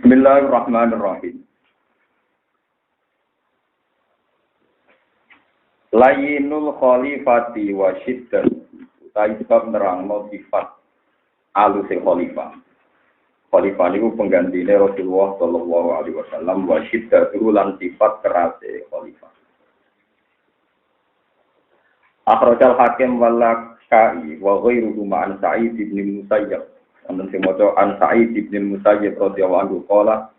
Bismillahirrahmanirrahim. Layyinul khalifati wa syiddat utai sebab nerangno sifat alusing khalifah. Khalifah niku penggantine Rasulullah sallallahu alaihi wasallam wa syiddatu lan sifat kerase khalifah. Akhrajal Hakim wal Lakai wa ghairuhu ma'an Sa'id bin Musayyab. Amun sing maca an Sa'id bin Musayyab radhiyallahu anhu qala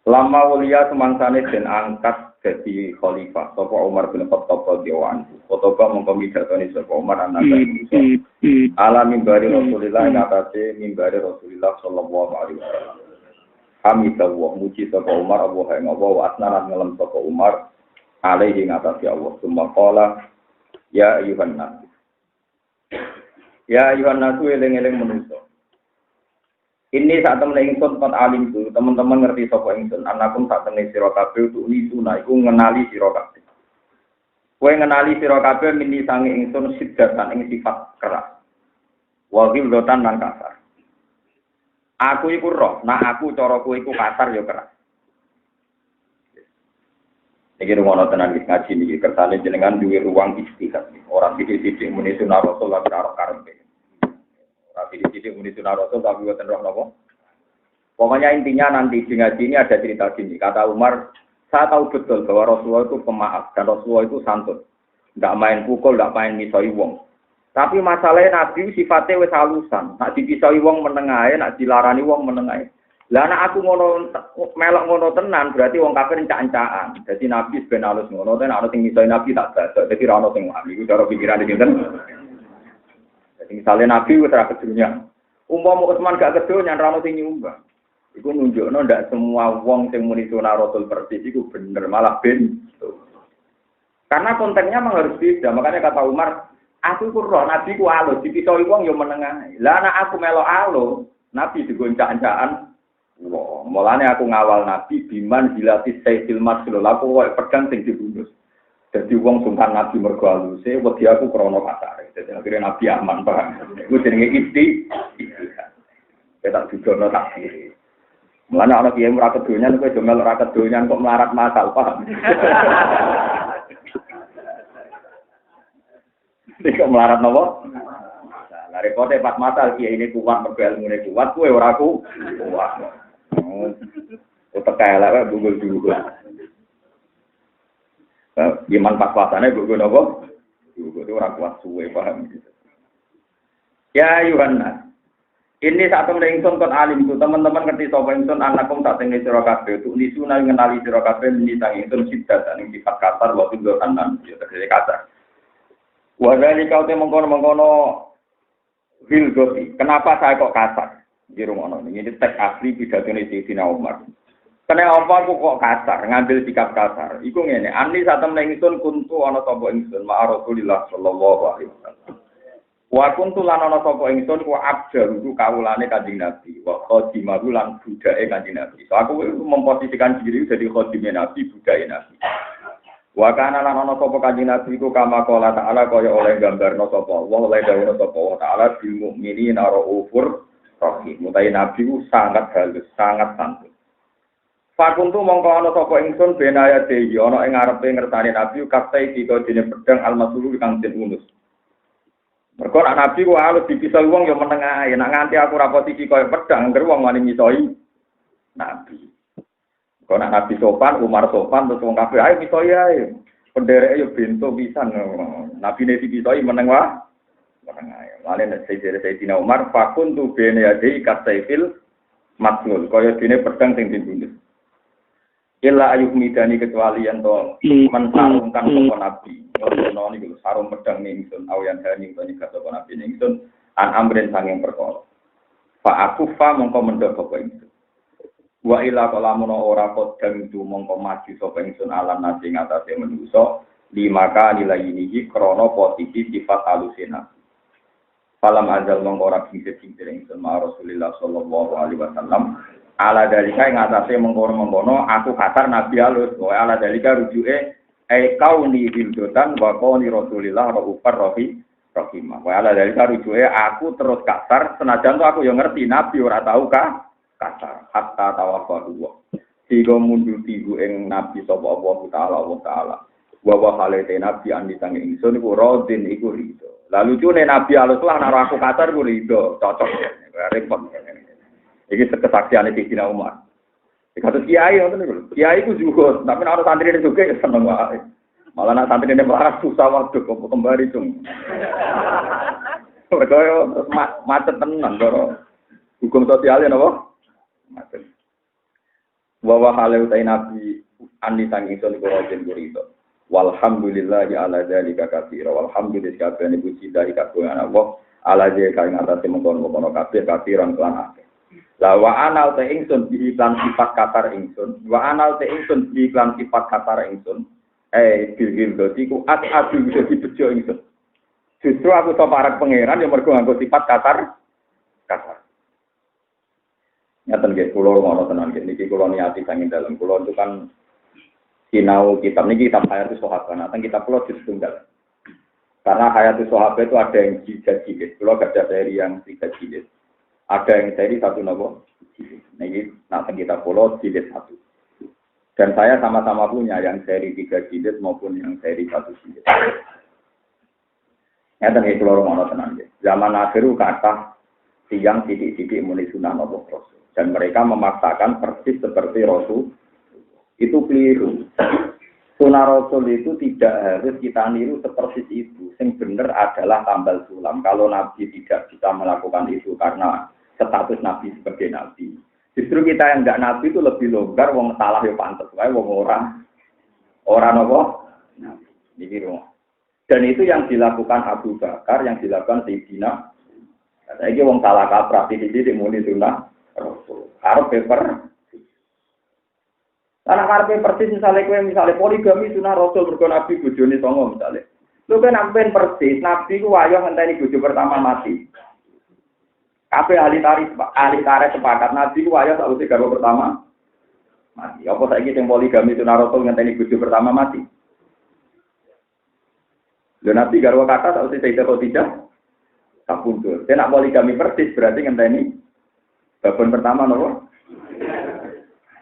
lama wuliya semangsane den angkat dadi khalifah sapa Umar bin Khattab radhiyallahu anhu. Khotoba mongko midhatoni sapa Umar anak ala mimbari Rasulillah ngatasi mimbari Rasulillah sallallahu alaihi wasallam. Hamidallah muji sapa Umar Allah ing Allah wa asnalan ngelem sapa Umar alaihi ngatasi Allah. Summa qala ya ayuhan nas. Ya ayuhan nas eling-eling manusa. Ini saat temen ingsun pot alim tu, teman-teman ngerti sapa ingsun, anakum sak temne sira kabeh untuk nisuna iku ngenali sira kabeh. Kowe ngenali sira kabeh mini sange ingsun siddatan ing sifat keras. Wa ghildotan lan kasar. Aku iku roh, nah aku cara kowe iku kasar ya keras. Iki rumono tenan iki ngaji niki kersane jenengan duwe ruang istihad. Ora sithik-sithik muni sunah rasul lan karo karepe. Jadi muni sunah rasul tapi buatan roh nopo. Pokoknya intinya nanti di ngaji ini ada cerita gini. Kata Umar, saya tahu betul bahwa Rasulullah itu pemaaf dan Rasulullah itu santun. Tidak main pukul, tidak main misoi wong. Tapi masalahnya Nabi sifatnya wis halusan. Nak dipisoi wong menengahe, nak dilarani wong menengahe. Lah nek aku ngono melok ngono tenan berarti wong kafir encak-encakan. Dadi Nabi ben halus ngono ten ana sing misoi Nabi tak badhe. Dadi ra ono sing wali. Iku cara pikirane dinten. Misalnya Nabi wis ra kedunya. Umpama Utsman gak kedunya ra ono sing nyumbang. Iku nunjukno ndak semua wong sing muni sunah Rasul persis iku bener, malah ben. Karena konteksnya memang harus beda. Makanya kata Umar, aku ku roh Nabi ku alus, dipisoi wong yo menengah. Lah nek aku melok alus, Nabi digoncak-ancakan. Wah, mulane aku ngawal Nabi biman dilatih sayyidil maslul. Aku kok pedang sing dibunuh. Jadi wong sungkan Nabi mergo aluse, wedi aku krana kasare. Dadi akhirnya Nabi aman paham. Iku jenenge istihad. Kita dijono tak kiri. Mulane ana kiye ora kedonyan kowe do melok ora kedonyan kok melarat masal paham. Nek melarat nopo? Lah repote pas masal kiye ini kuat mergo ilmune kuat, kowe ora kuat. Utek elek bungul dulu. Iman pas pasane bungul nopo? Bungul itu ora kuat suwe paham gitu. Ya Yohanes. Ini saat temen ingsun kon alim itu teman-teman ngerti sapa ingsun anakum sak tenge sira kabeh untuk nisuna ngenali sira kabeh nisang ingsun sidat ing sifat kasar wa tundukan nan ya tegese kasar. Wa zalika te mengkono-mengkono hilgoti. Kenapa saya kok kasar? Di rumah ini teks asli pidatone Sayyidina Umar. Kenapa aku kok kasar, ngambil sikap kasar? Iku ngene, ani saat temen ingsun kuntu ana sapa ingsun ma Rasulillah sallallahu alaihi wasallam. Wa kuntu lan ana sapa ingsun ku abdaru kawulane Kanjeng Nabi, wa khadimahu lan budake Kanjeng Nabi. So aku memposisikan diri jadi khadime Nabi, budake Nabi. Wa kana lan ana sapa Kanjeng Nabi ku kama qala ta'ala kaya oleh gambarno sapa Allah, oleh dawuh sapa Allah taala bil mukminina raufur rahim. Mutai Nabi ku sangat halus, sangat santun. Fakuntu mongko ana sapa ingsun benaya dehi ana ing ngarepe ngertani Nabi katai dika dene pedang al-masulu kang den unus. Mergo nek Nabi ku alus dipisah wong ya meneng ae, nek nganti aku ra posisi kaya pedang ngger wong wani misoi Nabi. Kok nek Nabi sopan, Umar sopan terus wong kabeh ayo misoi ae. Pendereke yo bento pisan. Nabi ne dipisoi meneng wae. Meneng ae. Lane nek Sayyidina Umar fakun tu bene ade kasaifil matlul kaya dene pedang sing dibunuh. Illa ayuh midani kecuali yang to mensarungkan sapa Nabi. Ono niku sarung pedang ingsun awian hani to nika sapa Nabi ingsun an amren sanging perkara. Fa aku fa mongko mendhok sapa ingsun. Wa ila kalamun ora kodang itu mongko maju sapa ingsun alam nasi ngatasé manusa limaka nilai ini krana posisi sifat halusina. Falam azal mongko ora sing-sing ingsun ma Rasulullah sallallahu alaihi wasallam. Ala dalika ing atase mengkono-mengkono aku kasar Nabi halus. Wa ala dalika rujuke kauni hildotan wa kauni Rasulillah raufar rahimah. Wa ala dalika rujuke aku terus kasar senajan to aku yo ngerti Nabi ora tau kasar hatta tawafahu sehingga mundur tigu ing nabi sapa Allah taala wa halate nabi andi sang ingsun iku rodin iku rido lalu cune nabi aluslah naro aku kasar iku rido cocok repot iki kesaksiane Sayyidina Umar kados kiai ngoten niku kiai ku juga tapi nek santri ini juga seneng wae malah nek santri ini malah susah waktu kok kembali cung mereka macet tenan lho hukum sosialnya napa macet wa halu ta nabi andi sang ingsun iku rodin iku rido walhamdulillahi ala dzalika katsira walhamdulillahi kabeh puji dari kagungan Allah ala dzalika ing atase mengkono-kono kabeh katsiran kelan akeh la wa anal te ingsun bi iklan sifat katar ingsun wa anal te ingsun bi iklan sifat katar ingsun bil dotiku adu bisa dibejo ingsun justru aku to parek pangeran yang mergo nganggo sifat katar ngaten nggih kula ngono tenan niki kula niati sanging dalem kula itu kan sinau kitab niki kitab Hayatus Sahabat. Nah, kitab kula ditunggal. Karena Hayatus Sahabat itu ada yang jilid. Kula ada seri yang 3 jilid. Ada yang seri 1 napa? Niki nak kitab kula jilid 1. Dan saya sama-sama punya yang seri 3 jilid maupun yang seri 1 jilid. Ngaten nggih kula ngono tenan nggih. Zaman akhir kata tiyang titik-titik muni sunah napa Rasul. Dan mereka memaksakan persis seperti Rasul. Itu keliru. Sunnah Rasul itu tidak harus kita niru seperti itu. Yang benar adalah tambal sulam. Kalau Nabi tidak bisa melakukan itu karena status Nabi sebagai Nabi. Justru kita yang enggak Nabi itu lebih longgar, wong salah ya pantes wae, wong orang apa? Nabi. Ini dan itu yang dilakukan Abu Bakar, yang dilakukan Sayyidina. Saiki wong salah kaprah titik-titik muni sunnah Rasul. Harus paper. Karena karpe persis misalnya poligami sunah Rasul mergo Nabi bojone songo misalnya. Lho kan sampean persis Nabi ku wayo ngenteni bojo pertama mati. Kabeh ahli tarikh sepakat Nabi ku wayo sakwise garwa pertama mati. Apa saiki sing poligami sunah Rasul ngenteni bojo pertama mati? Lho Nabi garwa kata sakwise tidak tidak kapundhut. Nek poligami persis berarti ngenteni babon pertama nopo?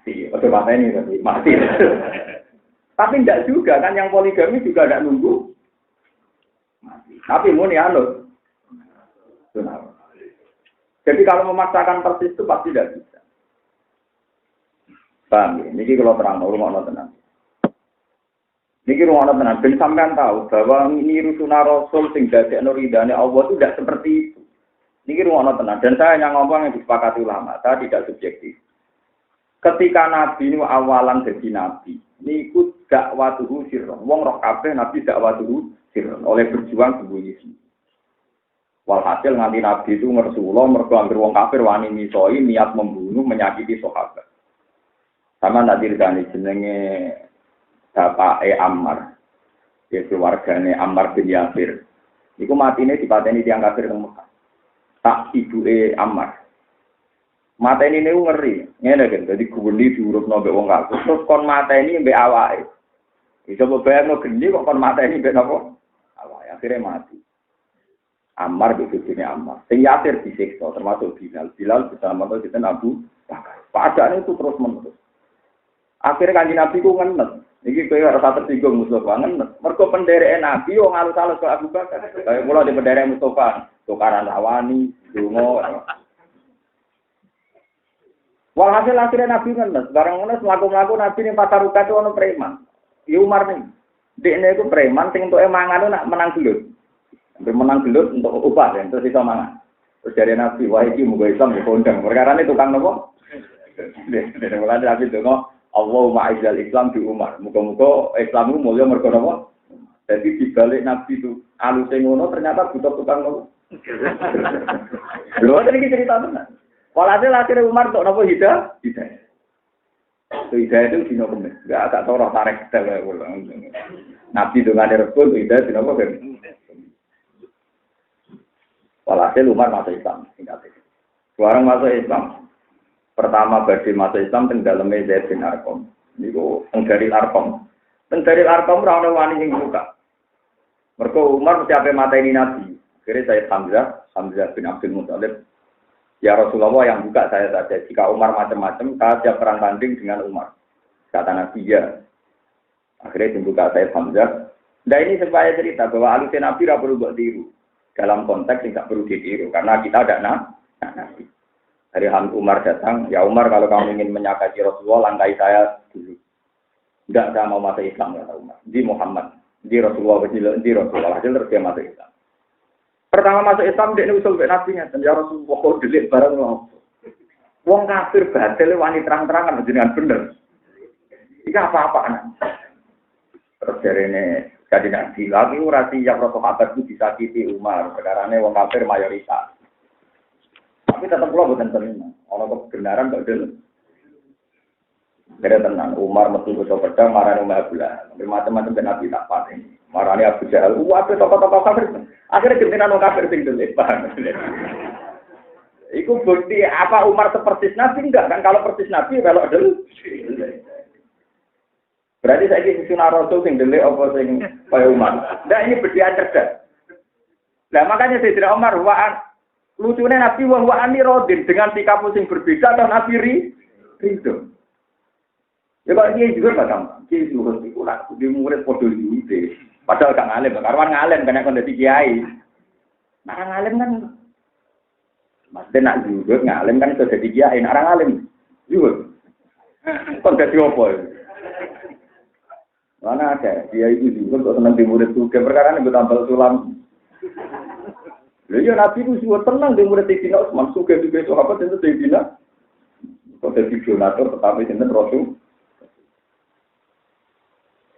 Oke mati ini mati. Tapi tidak juga kan yang poligami juga tidak nunggu mati. Tapi muni anut. Jadi kalau memaksakan persis itu pasti tidak bisa. Paham ya? Ini kalau terang rumah tenang. Ini rumah tenang. Ben sampean tahu bahwa ini sunah Rasul sing dadekno ridane Allah itu tidak seperti itu. Ini rumah tenang. Dan saya hanya ngomong yang disepakati ulama. Saya tidak subjektif. Ketika Nabi ini awalan jadi Nabi, ini ikut dakwatuhu sirron. Wong roh kabeh Nabi dakwatuhu sirron. Oleh berjuang sembunyi. Walhasil nganti Nabi itu ngersuloh, mergo anggere wong kafir wani misoi, niat membunuh, menyakiti sahabat. Sama nak dirdani jenenge bapake Ammar. Dia keluargane Ammar bin Yasir. Iku matine dipateni tiyang kafir teng Mekah. Tak ibuke Ammar. Mateni niku ngeri. Ngene kan, dadi gubernur diurupno mbek wong kafir. Terus kon mateni mbek awake. Bisa bayangno geni kok kon mateni mbek napa? Awake akhire mati. Ammar bojone Ammar. Sing Yasir disiksa termasuk Bilal. Bilal bersama dengan Abu Bakar. Padahal itu terus menerus. Akhirnya Kanjeng Nabi ku ngenes. Iki kowe ora usah tersinggung Mustofa ngenes. Mergo pendereke Nabi wong alus-alus kok Abu Bakar. Kaya kula di penderek Mustofa, tukaran rawani, donga. Walhasil akhirnya Nabi ngenes, barang ngenes mlaku-mlaku Nabi ning pasar Ruka itu ono preman. Ya Umar ning. Dekne iku preman sing entuke mangan nak menang gelut. Hampir menang gelut untuk upah ya, terus iso mangan. Terus dari Nabi, wah iki muga Islam dikondang. Perkarane tukang nopo? Dene mulane Nabi donga, Allahumma aizal Islam di Umar. Muga-muga Islam itu mulya mergo napa? Jadi dibalik Nabi itu aluse ngono ternyata butuh tukang nopo. Lho iki cerita tenan. Walhasil akhirnya Umar untuk nopo hidayah. Hidayah itu dino kemis. Agak toroh tarik kita. Nabi dengan respon hidayah dino kemis. Walhasil Umar masuk Islam. Sekarang masuk Islam. Pertama bagi masuk Islam tenggelamnya Zaid bin Arqam. Itu tenggaril Arqam. Tenggaril Arqam orang wani yang buka. Mereka Umar mesti apa mata ini Nabi. Akhirnya saya Hamzah bin Abdul Muttalib. Ya Rasulullah yang buka saya saja. Jika Umar macam-macam, saya siap perang tanding dengan Umar. Kata Nabi ya. Akhirnya dibuka saya Hamzah. Nah ini supaya cerita bahwa alusnya Nabi tidak perlu buat tiru. Dalam konteks yang tidak perlu ditiru. Karena kita ada Nabi. Dari Umar datang, ya Umar kalau kamu ingin menyakiti Rasulullah, langkai saya dulu. Tidak, saya mau masuk Islam, kata Umar. Di Muhammad. Di Rasulullah, di Rasulullah. Hasil terus dia masuk Islam. Pertama masuk Islam, dia usul ke Nabi-nya. Dan ya Rasulullah, kok delik barang lo. Wong kafir batil, wani terang-terangan, dengan bener. Ini apa-apaan. Terus dari ini, jadi Nabi, lagi urasi yang Rasulullah itu disakiti Umar. Sekarang ini wong kafir mayoritas. Tapi tetap pulau bukan tenang. Kalau kebenaran gak ada. Kira tenang, Umar metu ke pedang, marah Umar Abdullah. Macam-macam ke Nabi tak pati. Marahnya Abu Jahal, apa tokoh-tokoh kafir. Akhirnya kemungkinan orang kafir tinggal lebar. Iku bukti apa Umar seperti Nabi enggak kan? Kalau persis Nabi kalau dulu. Berarti saya ini sunah Rasul sing delik apa sing kaya Umar. Nah ini berdian cerdas. Nah makanya saya tidak Umar lucunya Nabi wa ani rodin dengan sikap sing berbeda atau Nabi ridho. Ya kalau dia juga nggak gampang. Dia juga itu lah. Dia murid podo itu. Padahal gak ngalim. Karwan ngalim karena kondisi kiai. Nah ngalim kan. Maksudnya nak juga ngalim kan sudah jadi kiai. Orang ngalim juga. Kondisi apa? Mana ada? Dia itu juga untuk senang di murid juga. Perkara ini bertambah sulam. Lalu ya Nabi itu juga tenang di murid Sayyidina Utsman. Suka-suka sahabat itu Sayyidina. Kondisi donatur tetapi itu Rasul.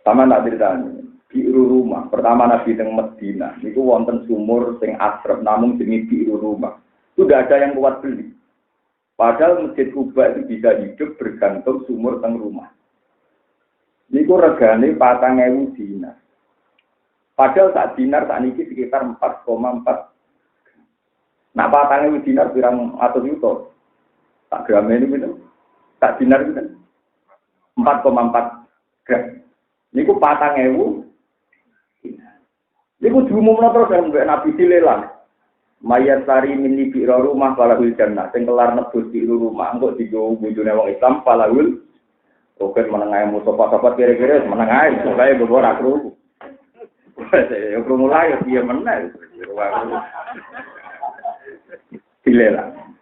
Sama nak ceritanya, biru rumah. Pertama Nabi teng Medina, itu wonten sumur sing asrep, namun jenis biru rumah. Itu tidak ada yang kuat beli. Padahal Masjid Kuba itu bisa hidup bergantung sumur teng rumah. Niku regane 4.000 dinar. Padahal sak dinar saat ini sekitar 4,4. Nah 4.000 dinar pirang atus juta. Tak gram ini gitu. Tak dinar itu kan 4,4 gram. Niku 4.000. Niku diumumno terus sampe Nabi dilelang. Mayat sari mini biro rumah falahul jannah. Sing kelar nebus biro rumah engko digo bojone wong Islam falahul. Oke menengae musofa-sofa kira-kira menengae supaya ora kru. Ya kru mulai dia meneh. Dilelang.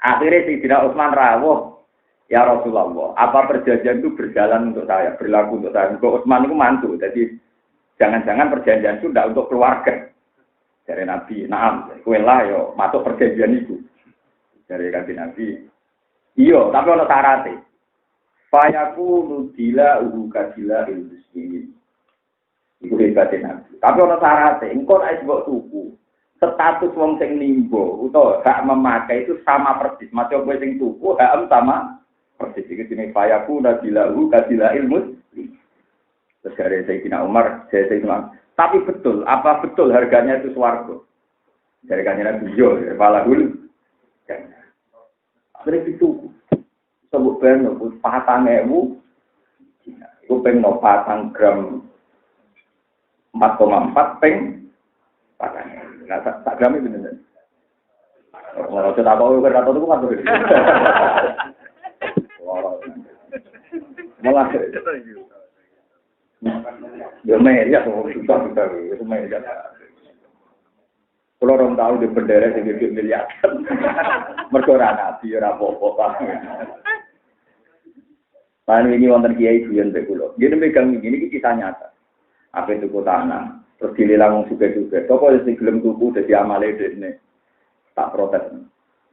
Akhirnya Sayyidina Utsman rawuh. Ya Rasulullah, apa perjanjian itu berjalan untuk saya, berlaku untuk saya. Untuk Utsman itu mantu, jadi jangan-jangan perjanjian itu tidak untuk keluarga. Dari Nabi, naam, kue lah yo masuk perjanjian itu. Dari Nabi, iyo, tapi ono syaratnya. Fayaku nudila kadila ilmuslimin. Itu hebatnya Nabi. Tapi ono syaratnya, engkau naik buat tuku. Status wong sing nimbo, atau hak memakai itu sama persis. Macam kue sing tuku, hak sama. Persis itu jenis fayaku nadilahu kadila ilmus. Terus dari Sayyidina Umar, Sayyidina. Tapi betul, apa betul harganya itu swarga? Dari kanjeng Nabi yo, falahul. Akhirnya itu sebut ben 4.000. Iku peng 4 gram 4,4 peng 4.000. Nah, tak gram itu bener. Kalau kita tahu kan itu kan begitu. Malah ya meja tuh susah itu meja. Kalau orang tahu di bendera yang gede miliar, mereka nabi ora apa-apa. Pan ini wonten kiai buyen teh kula. Dia megang ini kisah nyata. Apa itu tanah, terus dilelang suge-suge. Toko sing gelem tuku dadi amale dene. Tak protes.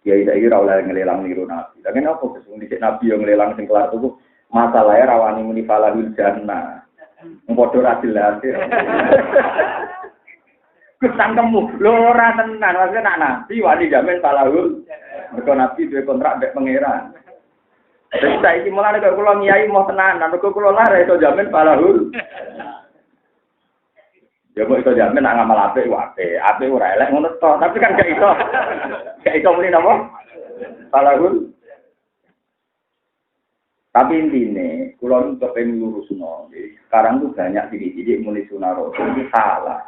Kiai saiki ora oleh ngelelang niru nabi. Lah kenapa kesung dhisik nabi yang ngelelang sing kelar tuku? Masalahnya rawani muni falahul jannah. Padha ra jelas. Kesangkemu lho ora tenan, maksudnya nak nabi wani jamin falahul. Mergo nabi duwe kontrak mek pangeran. Terus saiki mulane kok kula ngiyai mau tenanan, mergo kula lara iso jamin falahul. Ya kok iso jamin nak ngamal apik wae, apik ora elek ngono to, tapi kan gak iso. Gak iso muni napa? Falahul. Tapi intinya, kalau itu pengen lurus sekarang tuh banyak diri-diri mulai sunah rasul itu salah.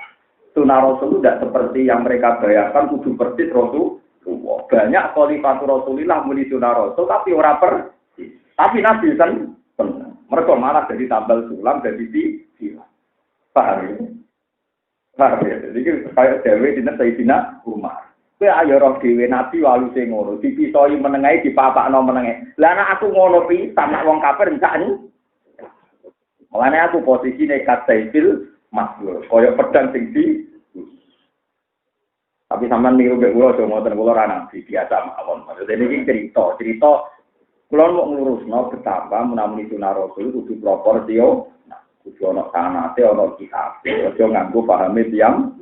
Sunah rasul itu tidak seperti yang mereka bayangkan kudu persis rasul. banyak khalifatur Rasulillah muni sunah Rasul tapi ora tapi Nabi kan seneng. Mereka malah jadi tambal sulam jadi silang. Paham ya? Paham ya? Jadi kayak dewe dina Sayyidina Umar. Kowe ayo roh dhewe Nabi walu sing ngono, dipisoi menengae dipapakno menengae. Lah nek aku ngono pisan nek wong kafir enggak ni. Mulane aku posisine kat saifil maslul, koyo pedang sing di. Tapi sampean niru mek kula aja ngoten kula ra nabi biasa mawon. Maksudnya iki cerita kula mau nglurusno betapa menawi sunah Rasul kudu proporsional. Kudu ana sanate ana kitab. Aja nganggo pahame tiyang.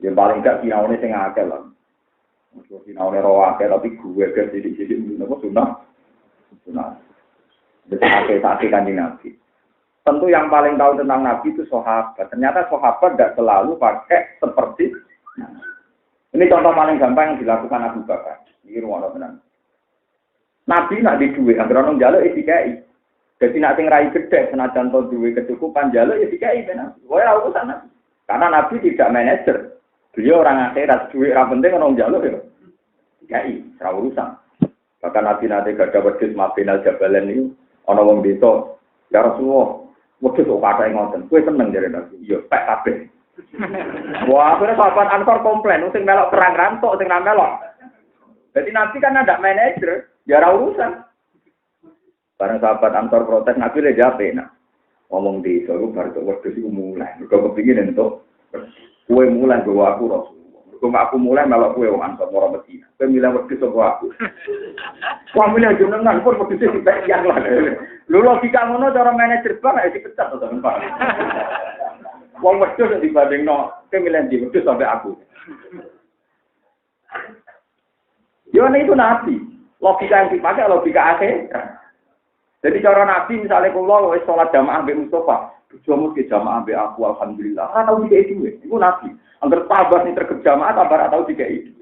Ya paling gak sinaune sing akeh lho. Mesti sinaune ro akeh tapi gue ke sithik-sithik napa sunah. Dadi akeh Kanjeng Nabi. Tentu yang paling tahu tentang Nabi itu sahabat. Ternyata sahabat tidak selalu pakai seperti ini contoh paling gampang yang dilakukan Abu Bakar. Ini ruang tenan. Nabi nak di duwe, anggere ono njaluk dikai. Jadi nak sing rai gede, senajan to duwe kecukupan jaluk ya dikai benar. Kowe ora urusan. Karena Nabi tidak manajer. Beliau orang akhirat, duit ra penting ono njaluk ya. Dikai, ora urusan. Bahkan Nabi nate gadah wedhus Mabinal Jabalan niku ana wong desa, ya Rasulullah, wedhus kok kathah ngoten. Kowe seneng jare Nabi. Iya, pek kabeh. Wah, akhirnya sahabat Ansor komplain, sing melok perang rantok, sing ra melok. Jadi Nabi kan ada manajer, ya ora urusan. Barang sahabat Ansor protes, Nabi le jape nak. Ngomong di soru bar tok wedhus iku mulai. Mergo kepingin entuk kowe mulai gowo aku Rasulullah. Mergo aku mulai melok kowe wong Ansor ora Medina. Kowe milih wedhus sapa aku. Wah milih jenengan pun wedhus dipek yang lah. Lho logika ngono cara manajer bank ya dipecat to sampean Pak. Wong wedhus dibandingno kowe milih di wedhus sampai aku. Yo itu Nabi. Logika yang dipakai logika akhir. Jadi cara Nabi misalnya kalau wis sholat jamaah mbek Mustafa, bojomu ke jamaah mbek aku alhamdulillah. Ora tau dikek duwe. Iku Nabi. Angger tambah sing terkep jamaah tambah ora tau dikek.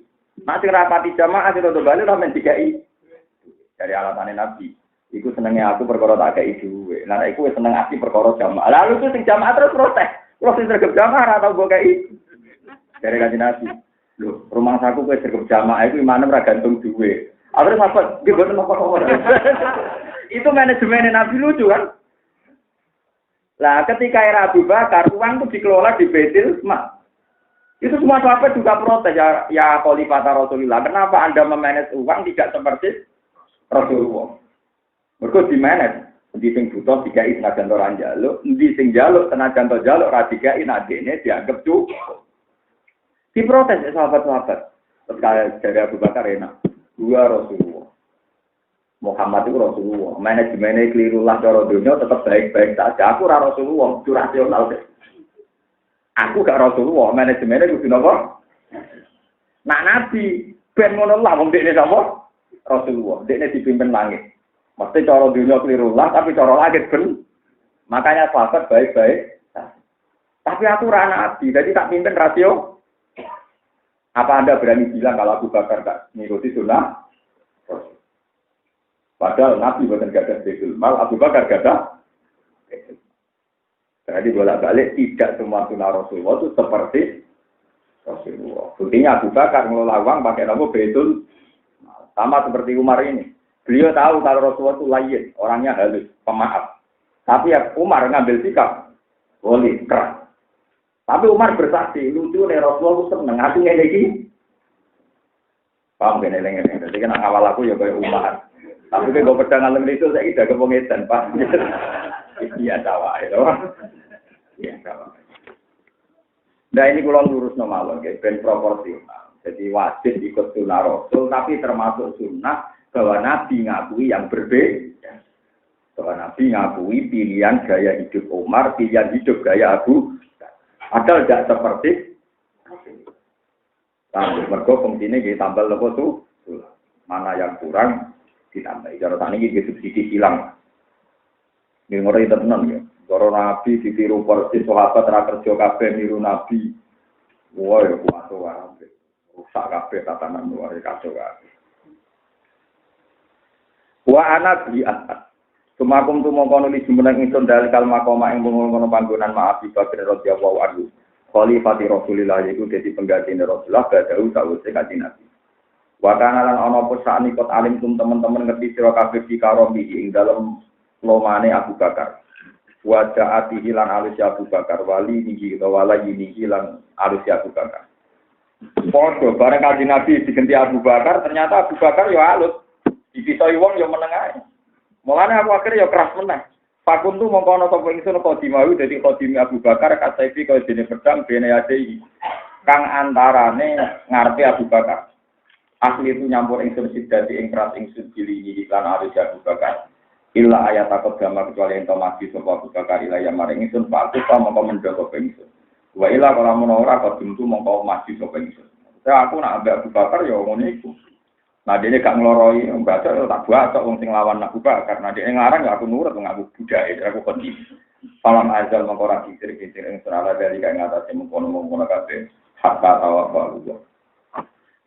Nek sing rapati jamaah sing do bali ora men dikek. Dari alatane Nabi. Iku senenge aku perkara tak kei duwe. Lah iku wis seneng ati perkara jamaah. Lalu itu sing jamaah terus protes. Kalau sing terkep jamaah ora tau mbok kei. Dari Kanjeng Nabi. Lho, rumah saku kowe terkep jamaah iku imane ora gantung duwe. Akhirnya sahabat, dia buat apa-apa. Itu manajemen Nabi lucu kan? Lah ketika era Abu Bakar, uang itu dikelola di Baitul Mal. Itu semua sahabat juga protes, ya Khalifah Rasulullah. Kenapa Anda memanage uang tidak seperti Rasulullah? Mereka dimanage. Di sing butuh dikai senajan orang jaluk, di sing jaluk senajan to jaluk ra dikai nadene dianggap cukup. Diprotes ya sahabat-sahabat. Terus dari Abu Bakar enak. Dua Rasulullah. Muhammad itu Rasulullah. Manajemennya keliru lah cara dunia tetap baik-baik saja. Aku ora Rasulullah, itu rasional deh. Aku gak Rasulullah, manajemennya kudu napa? Nak Nabi ben ngono lah wong dekne napa? Rasulullah. Dekne dipimpin langit. Mesti cara dunia keliru lah tapi cara langit ben. Makanya sahabat baik-baik. Tapi aku ora Nabi, jadi tak pimpin rasio. Apa Anda berani bilang kalau Abu Bakar tak mengikuti sunnah? Padahal Nabi bukan gada Baitul Mal, Abu Bakar gada. Jadi bolak-balik tidak semua sunnah Rasulullah itu seperti Rasulullah. Buktinya Abu Bakar ngelola uang pakai nama Baitul Mal. Sama seperti Umar ini. Beliau tahu kalau Rasulullah itu lain, orangnya halus, pemaaf. Tapi ya Umar ngambil sikap, boleh keras. Tapi Umar bersaksi, lucu nih Rasulullah itu seneng, aku ngene iki. Paham kan eleng-eleng. Jadi kan awal aku ya kayak Umar. Tapi kan gue pedang alam itu saya tidak kepengetan, Pak. Iya tawa itu. Iya tawa. Nah ini kurang lurus nomor guys, ben proporsional. Jadi wajib ikut sunnah Rasul, tapi termasuk sunnah bahwa Nabi ngakui yang berbeda. Bahwa Nabi ngakui pilihan gaya hidup Umar, pilihan hidup gaya Abu. Padahal tidak seperti tambah mergo fungsinya kita tambah lepo tuh mana yang kurang ditambah. Cara tani kita subsidi hilang. Ini ngori tenan ya. Cara Nabi ditiru persis sahabat ra kerja kabeh niru Nabi. Wah ya kuat wae. Rusak kabeh tatanan luar kacau kabeh. Wa ana bi asad. Sumakum tu mongko nuli jumeneng ingsun dalil kalma koma ing ngono panggonan Abu Bakar radhiyallahu anhu. khalifati Rasulillah iku dadi pengganti Rasulullah badhe sawise kanjeng Nabi. Wa kana lan ana apa sakniki kot alim teman-teman ngerti sira kabeh dikaromi ing dalem lomane Abu Bakar. Wa ja'atihi lan alus Abu Bakar wali niki utawa wala niki lan alus Abu Bakar. Podo bareng kanjeng Nabi diganti Abu Bakar ternyata Abu Bakar yo alus. Dipisoi wong yo meneng ae. Mulane aku akhirnya yo keras meneh. Fakuntu mongko ana sapa ingsun qadimahu dadi qadimi Abu Bakar kasaifi kaya dene pedang bene ade kang antarane ngarepe Abu Bakar. Asli itu nyampur ingsun sidati ing keras ingsun pilih lan arus Abu Bakar. Illa ayat takut gambar kecuali ento mati sapa Abu Bakar ila ya maring ingsun faku ta mongko mendhoko ingsun. Wa ila kala menawa qadimtu mongko mati sapa ingsun. Saya aku nak ambek Abu Bakar ya ngono iku. Nah dene gak ngloroi baca tak buat wong sing lawan Abu Bakar. Nah dene ngarang ya aku nurut ngaku budake aku kondi. Salam azal mongko ra kicir-kicir ing serala dari kang ngatasi mengkono-mengkono kabeh hatta tawakkal.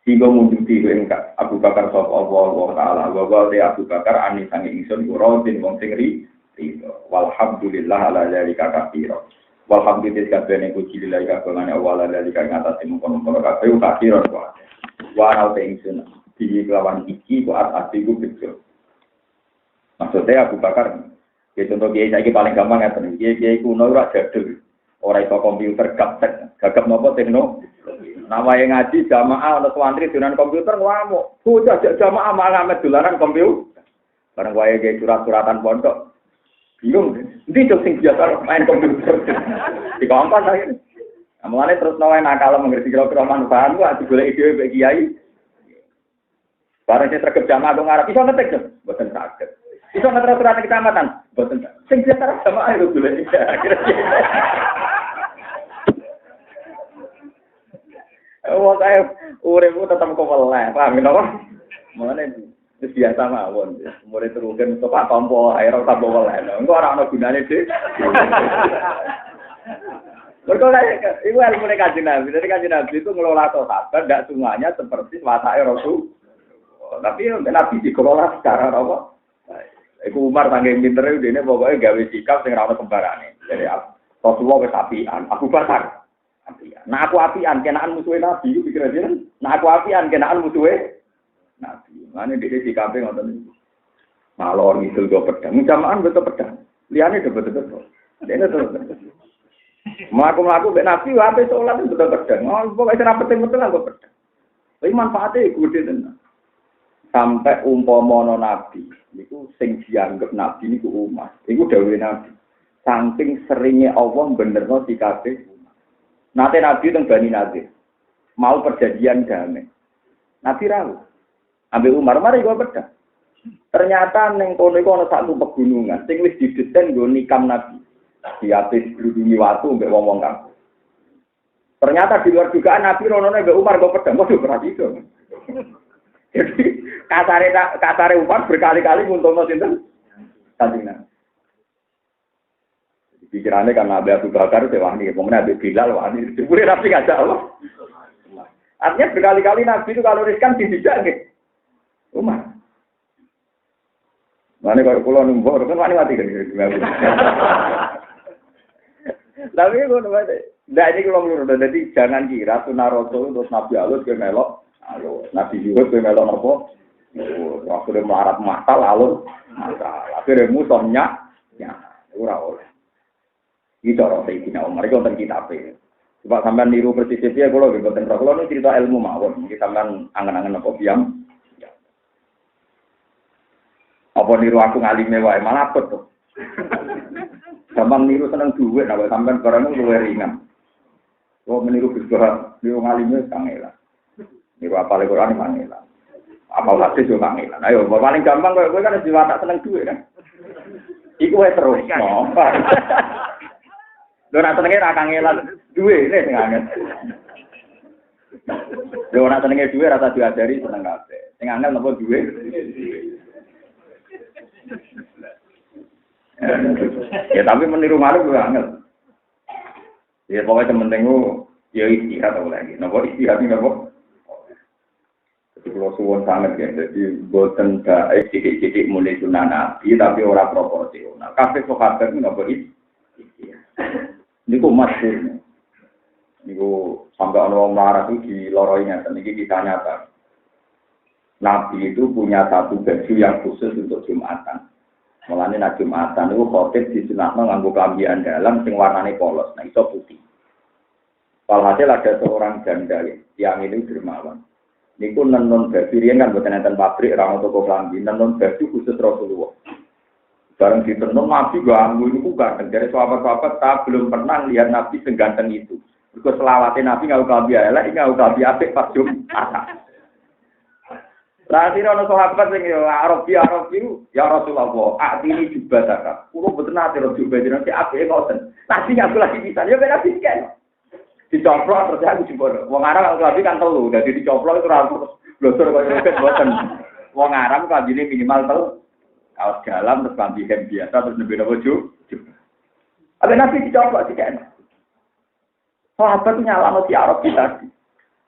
Sehingga munduti ing Abu Bakar sapa Allah taala wa te Abu Bakar ani sange ingsun ora den wong sing ri walhamdulillah ala zalika katsira. Walhamdulillah kabeh puji lillahi kabeh awal zalika ngatasi mengkono-mengkono kabeh katsira wa ana te ingsun di lawan iki kok artiku betul. Maksudnya Abu Bakar, ya contoh kiai saya paling gampang ya tenan. Kiai kuno ora jadul, ora iso komputer gagap nopo tekno. Nama yang ngaji jamaah ana santri dolan komputer ngamuk. Bocah jamaah malah ngamet dolanan komputer. Bareng wae kiai surat-suratan pondok. Bingung, ndi cok sing biasa main komputer. Di kampus akhirnya. Mulane terus nawa nakal mengerti kira-kira manfaat ku ati golek ide mbek kiai. Barang saya terkejut jamaah dong Arab, bisa ngetik dong, bukan sakit. Bisa ngetik surat kecamatan, bukan sakit. Sing biasa jamaah itu dulu. Wah saya uripku tetap keweleh, paham napa? Mulane wis biasa mawon. Umure teruken Pak Tompo ae ora tambah weleh. Engko ora ana gunane dik. Mergo lek iku ilmu Kanjeng Nabi. Jadi Kanjeng Nabi itu ngelola sahabat enggak semuanya seperti watake Rasul. Tapi Nabi dikelola secara apa? Iku Umar saking pintere dene pokoke gawe sikap sing ora ono sembarane. Jadi Rasulullah wis apian, Abu Bakar apian. Nah aku apian kenaan musuhe Nabi iku pikir dhewe. Nah aku apian kenaan musuhe Nabi. Mane dhewe sikape ngoten niku. Malor ngidul go pedang, jamaah beto pedang. Liyane beto-beto. Dene terus. Mlaku-mlaku mek Nabi wae salat beto pedang. Oh pokoke ora penting-penting go pedang. Tapi manfaate gede tenan. Sampai umpama nabi niku sing dianggep nabi niku umat. Iku dawuhe nabi. Saking seringnya Allah benerno sikape umat. Nate nabi teng Bani Nadir. Mau perjanjian damai. Nabi rawuh. Ambil Umar mari go pedang. Ternyata ning kono iku ana satu pegunungan sing wis didesain nggo nikam nabi. Diapis gludungi watu mbek wong-wong kampung. Ternyata di luar dugaan nabi ronone mbek Umar go pedang. Waduh ora iso. Jadi kasare Umar berkali-kali nguntungno sinten? Kanjeng Nabi. Pikirannya kan Abu Bakar wani, kemudian Abu Bilal wani. Jebule Nabi ngajak Allah. Artinya berkali-kali Nabi itu kalau riskan dijak nggih. Umar. Mane kalau kula numpuk kan wani mati kan. Tapi ngono wae. Ndak iki kula nurut. Dadi jangan kira sunah Rasul terus Nabi alus ke melok. Halo, Nabi Yusuf melok apa? Waktu melarat mata lalu mata. Akhirnya musuhnya, ya, ora oleh. Iki cara Sayyidina Umar iki wonten kitabe. Coba sampean niru persis dia kula nggih boten ora. Kula niku cerita ilmu mawon. Iki sampean angen-angen apa biam. Ya. Apa niru aku ngalime wae malah apet to. Gampang niru seneng duit nek sampean barang luwih ringan. Kok meniru bisbah niru ngalime kangelan. Niku apal Quran kangelan. Apal hadis yo kangelan. Ayo paling gampang kowe kan jiwa tak seneng duit kan. Iku wae terus. Lho nek senenge ra kangelan duwe nek sing angel. Lho nek senenge duwe rasa diajari seneng kabeh. Sing angel napa duwe? Ya tapi meniru malu gue angel. Ya pokoknya temen-temen ya istirahat atau lagi. Napa istirahat napa? Jadi kalau suwon sangat ya, jadi boten baik sidik-sidik mulai sunnah Nabi, tapi orang proporsional. Kabeh sahabat itu nggak boleh. Ini kok masyhur. Ini Itu sampai orang marah itu diloroi ngeten iki kisah nyata. Nabi itu punya satu baju yang khusus untuk Jumatan. Mulane nek Jumatan itu khotib disunatno nganggo klambi andalan sing warnane polos, nah iso putih. Walhasil ada seorang janda yang ini dermawan. Niku nenon baju riyen kan boten enten pabrik ra ono toko klambi, nenon baju khusus Rasulullah. Bareng ditenun Nabi ganggu niku ganteng. Dari sahabat-sahabat tak belum pernah lihat Nabi seganteng itu. Mergo selawate Nabi ngau klambi elek, ngau klambi apik pas Jumatan. Lah sira ono sahabat sing yo Arabi ya Rasulullah, atini juga zakat. Kulo boten ate rujuk bajine apike ngoten. Nanti aku lagi bisa yo ben apik kan. Dicoplok terus aku jebol. Wong Arab kalau kan telu, dadi dicoplok itu ora blosor koyo robet boten. Wong Arab klambine minimal telu. Kaos dalam terus klambi hem biasa terus nembe bojo. Ada Nabi dicoplok dikene. Sahabat nyalano si Arab tadi.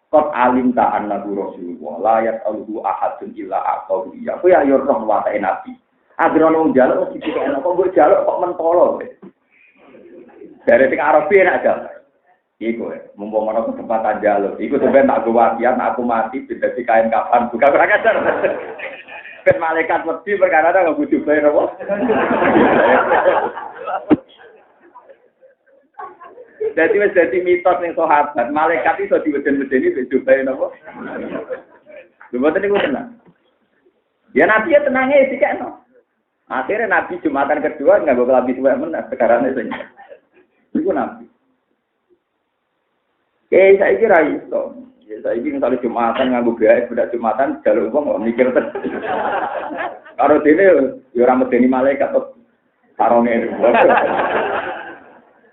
Qad alim ta annahu rasulullah la yaqulu ahadun illa aqahu ya. Ku ya yo roh watake Nabi. Agrono wong jaluk mesti dikene kok mbok jaluk kok mentolo. Dari sing Arab enak aja. Iku mumpung ana kesempatan jaluk. Iku sampeyan tak go wasiat aku mati dadi kain kapan buka ora kajar. Ben malaikat wedi perkara nang bojo bae napa. Dadi wis dadi mitos ning sahabat, malaikat iso diweden-wedeni bojo bae napa. Lha boten niku tenang. Ya Nabi ya tenange dikekno. Akhirnya Nabi Jumatan kedua nganggo klambi suwek men sekarang sing. Iku Nabi. Saiki ra iso. Ya saiki misalnya Jumatan nganggo gawe budak Jumatan jaluk wong kok mikir ten. Karo dene ya ora medeni malaikat kok sarone.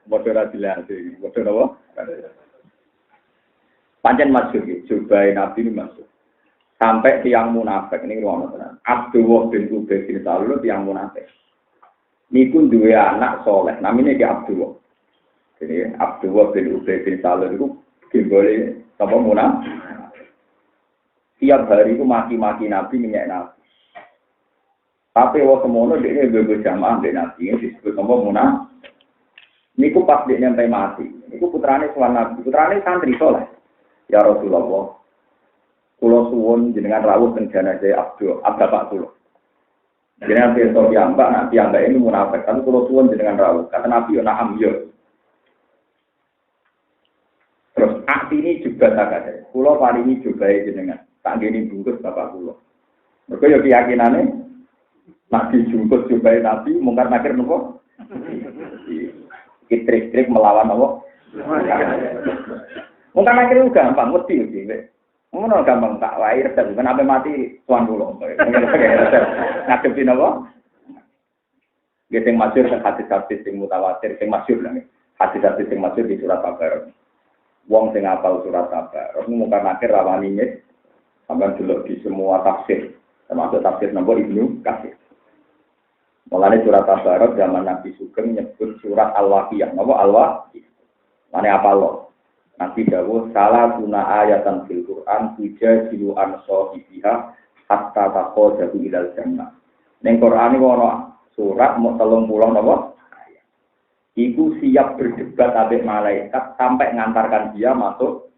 Model adilasi, model apa? Pancen masyhur iki, jubahe Nabi ini masyhur. Sampai tiang munafik ini ruang tenan. Abdullah bin Ubay bin Salul tiang munafik. Niku duwe anak soleh, namanya ki Abdullah. Jadi Abdullah bin Ubay bin Salul itu boleh apa munafik. Tiap hari itu maki-maki Nabi, minyak Nabi. Tapi waktu semono dia berjamaah dengan Nabi, disebut apa munafik. Niku pas dia nyampe mati. Niku putrane sowan Nabi, putrane santri soleh. Ya Rasulullah, kulo suwun jenengan rawuh teng jenazah Abdul, bapak kulo. Jenengan pirsa piyambak, nak piyambak ini munafik, tapi kulo suwun jenengan rawuh. Kata Nabi yo na'am yo. Terus ini juga tak ada. Kulo paringi juga jenengan. Tak ngene bungkus bapak kulo. Mergo yo keyakinane nak dijungkus juga Nabi mungkar nakir nopo? Trik-trik melawan apa? Mungkin akhirnya gampang, mesti gitu. Ngono gampang tak wae redal, kan ape mati tuan kula. Ngadepin apa? Sing masyhur sing hadis-hadis sing mutawatir, sing masyhur lah. Hadis-hadis sing masyhur di surat Al-Baqarah. Wong sing hafal surat Al-Baqarah, mungkin akhir rawani nyet sampeyan delok di semua tafsir, termasuk tafsir nomor Ibnu Katsir. Mulane surat Al-Baqarah zaman Nabi Sugeng nyebut surat Al-Waqiah. Napa Al-Waqiah? Mane apa lo? Nabi dawuh salah guna ayatan fil Quran tujadilu an sahibiha hatta taqadu ilal jannah. Ning Quran iki ana surat mau 30 napa? Ayat. Iku siap berdebat ambek malaikat sampai ngantarkan dia masuk.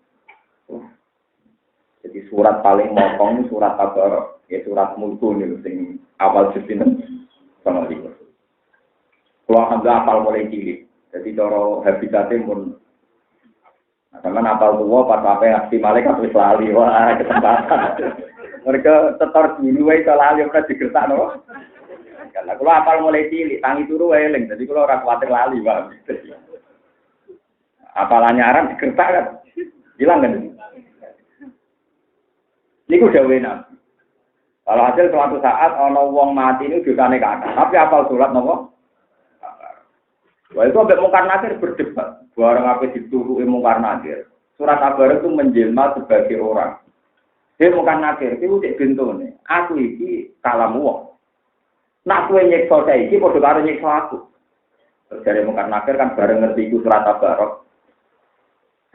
Jadi surat paling mokong surat Al-Baqarah, ya surat Mulku niku sing awal jepinen. Sama likur. Kalau alhamdulillah apal mulai cilik, jadi cara habitatnya pun, teman apal tua pas apa aksi malaikat wis lali, wah kesempatan. Mereka tetor dulu, itu lali pernah digertak no. Karena kalau apal mulai cilik, tangi turu eling, jadi kalau orang khawatir lali, wah. Apalannya aran digertak kan, hilang kan? Ini udah enak. Kalau hasil suatu saat ono wong mati ini dosane kathah, tapi apal salat napa? Wah itu ambek mungkar nakir berdebat. Barang apa dituruki mungkar nakir. Surat Al-Baqarah itu menjelma sebagai orang. Dia mungkar nakir itu cek bentone. Aku iki kalam wong. Nak kowe nyiksa saiki padha karo nyiksa aku. Dari mungkar nakir kan bareng ngerti iku surat Al-Baqarah.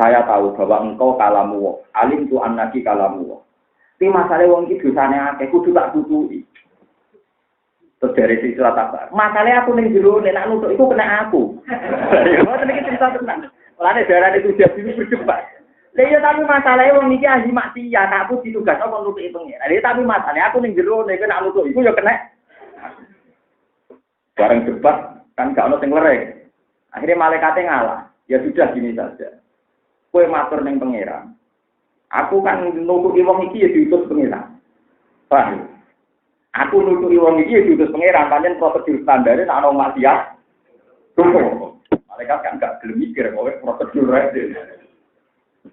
Saya tahu bahwa engkau kalamu wong. Alim tu annaki kalamu wong. Tapi masalah wong iki dosane akeh kudu tak tutuki. Terus dari surat apa? Masalah aku ning jero nek nutuk iku kena aku. Ya ngoten iki cerita tenan. Mulane darane itu dia dulu berdebat. Lah iya tapi masalahnya wong iki ahli maksiat, aku ditugas apa nutuki pengen. Lah tapi masalahnya aku ning jero nek nek nutuk iku ya kena. Bareng debat kan gak ono sing lereng. Akhirnya malaikate ngalah. Ya sudah gini saja. Kowe matur ning pangeran. Aku kan nutuki wong iki ya diutus pangeran. Paham? Aku nutuki wong iki ya diutus pangeran, pancen prosedur standare nek ana maksiat. Tuh. Malaikat kan gak gelem mikir kowe prosedur ae.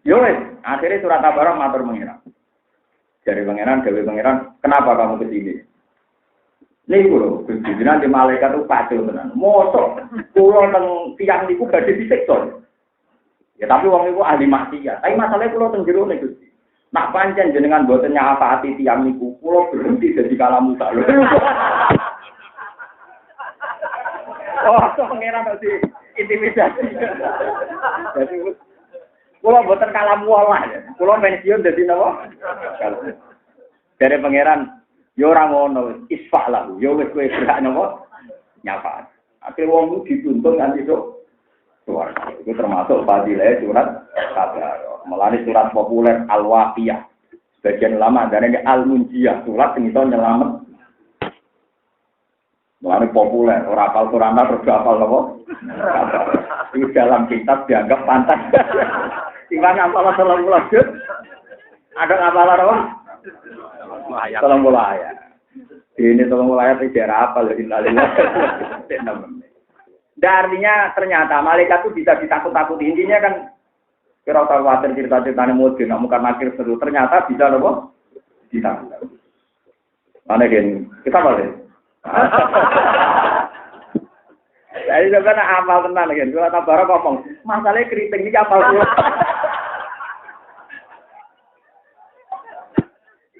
Yo wes, akhirnya surat Tabarok matur pangeran. Dari pangeran, dewe pangeran, kenapa kamu kesini? Niku lho, Gusti jenengan di malaikat itu pacul tenan. Mosok kula teng tiyang niku badhe disiksa. Ya tapi wong niku ahli maksiat. Tapi masalahnya kula teng jero nek Gusti. Nak pancen jenengan mboten nyafaati tiyang niku, kula berhenti dadi kalamu sak lho. Oh, pangeran tadi intimidasi. Jadi kula mboten kalamu walah. Kula pensiun dadi napa? Dari pangeran yo ora ngono, isfah lah. Yo wis kowe berhak napa? Nyapa. Akhire wong ku dituntun nganti sok suara. Itu termasuk fadilah surat Tabarok. Melani surat populer Al-Waqiah. Sebagian ulama darane Al-Munjiyah, surat sing iso nyelamet. Melani populer, ora apal Quran terus apal napa? Itu dalam kitab dianggap pantas. Timbang apal 30 juz. Ada apal apa? Tolong mulai ya. Ini tolong mulai tidak apa lagi nalilah. Artinya ternyata malaikat itu bisa ditakut-takuti. Intinya kan kira khawatir cerita-ceritanya mungkin bukan makir seru. Ternyata bisa loh ditakut-takuti. Mana gini? Kita boleh. Jadi sebenarnya apal tenan kan. Surat Tabarok ngomong masalahnya keriting ini apal pulang.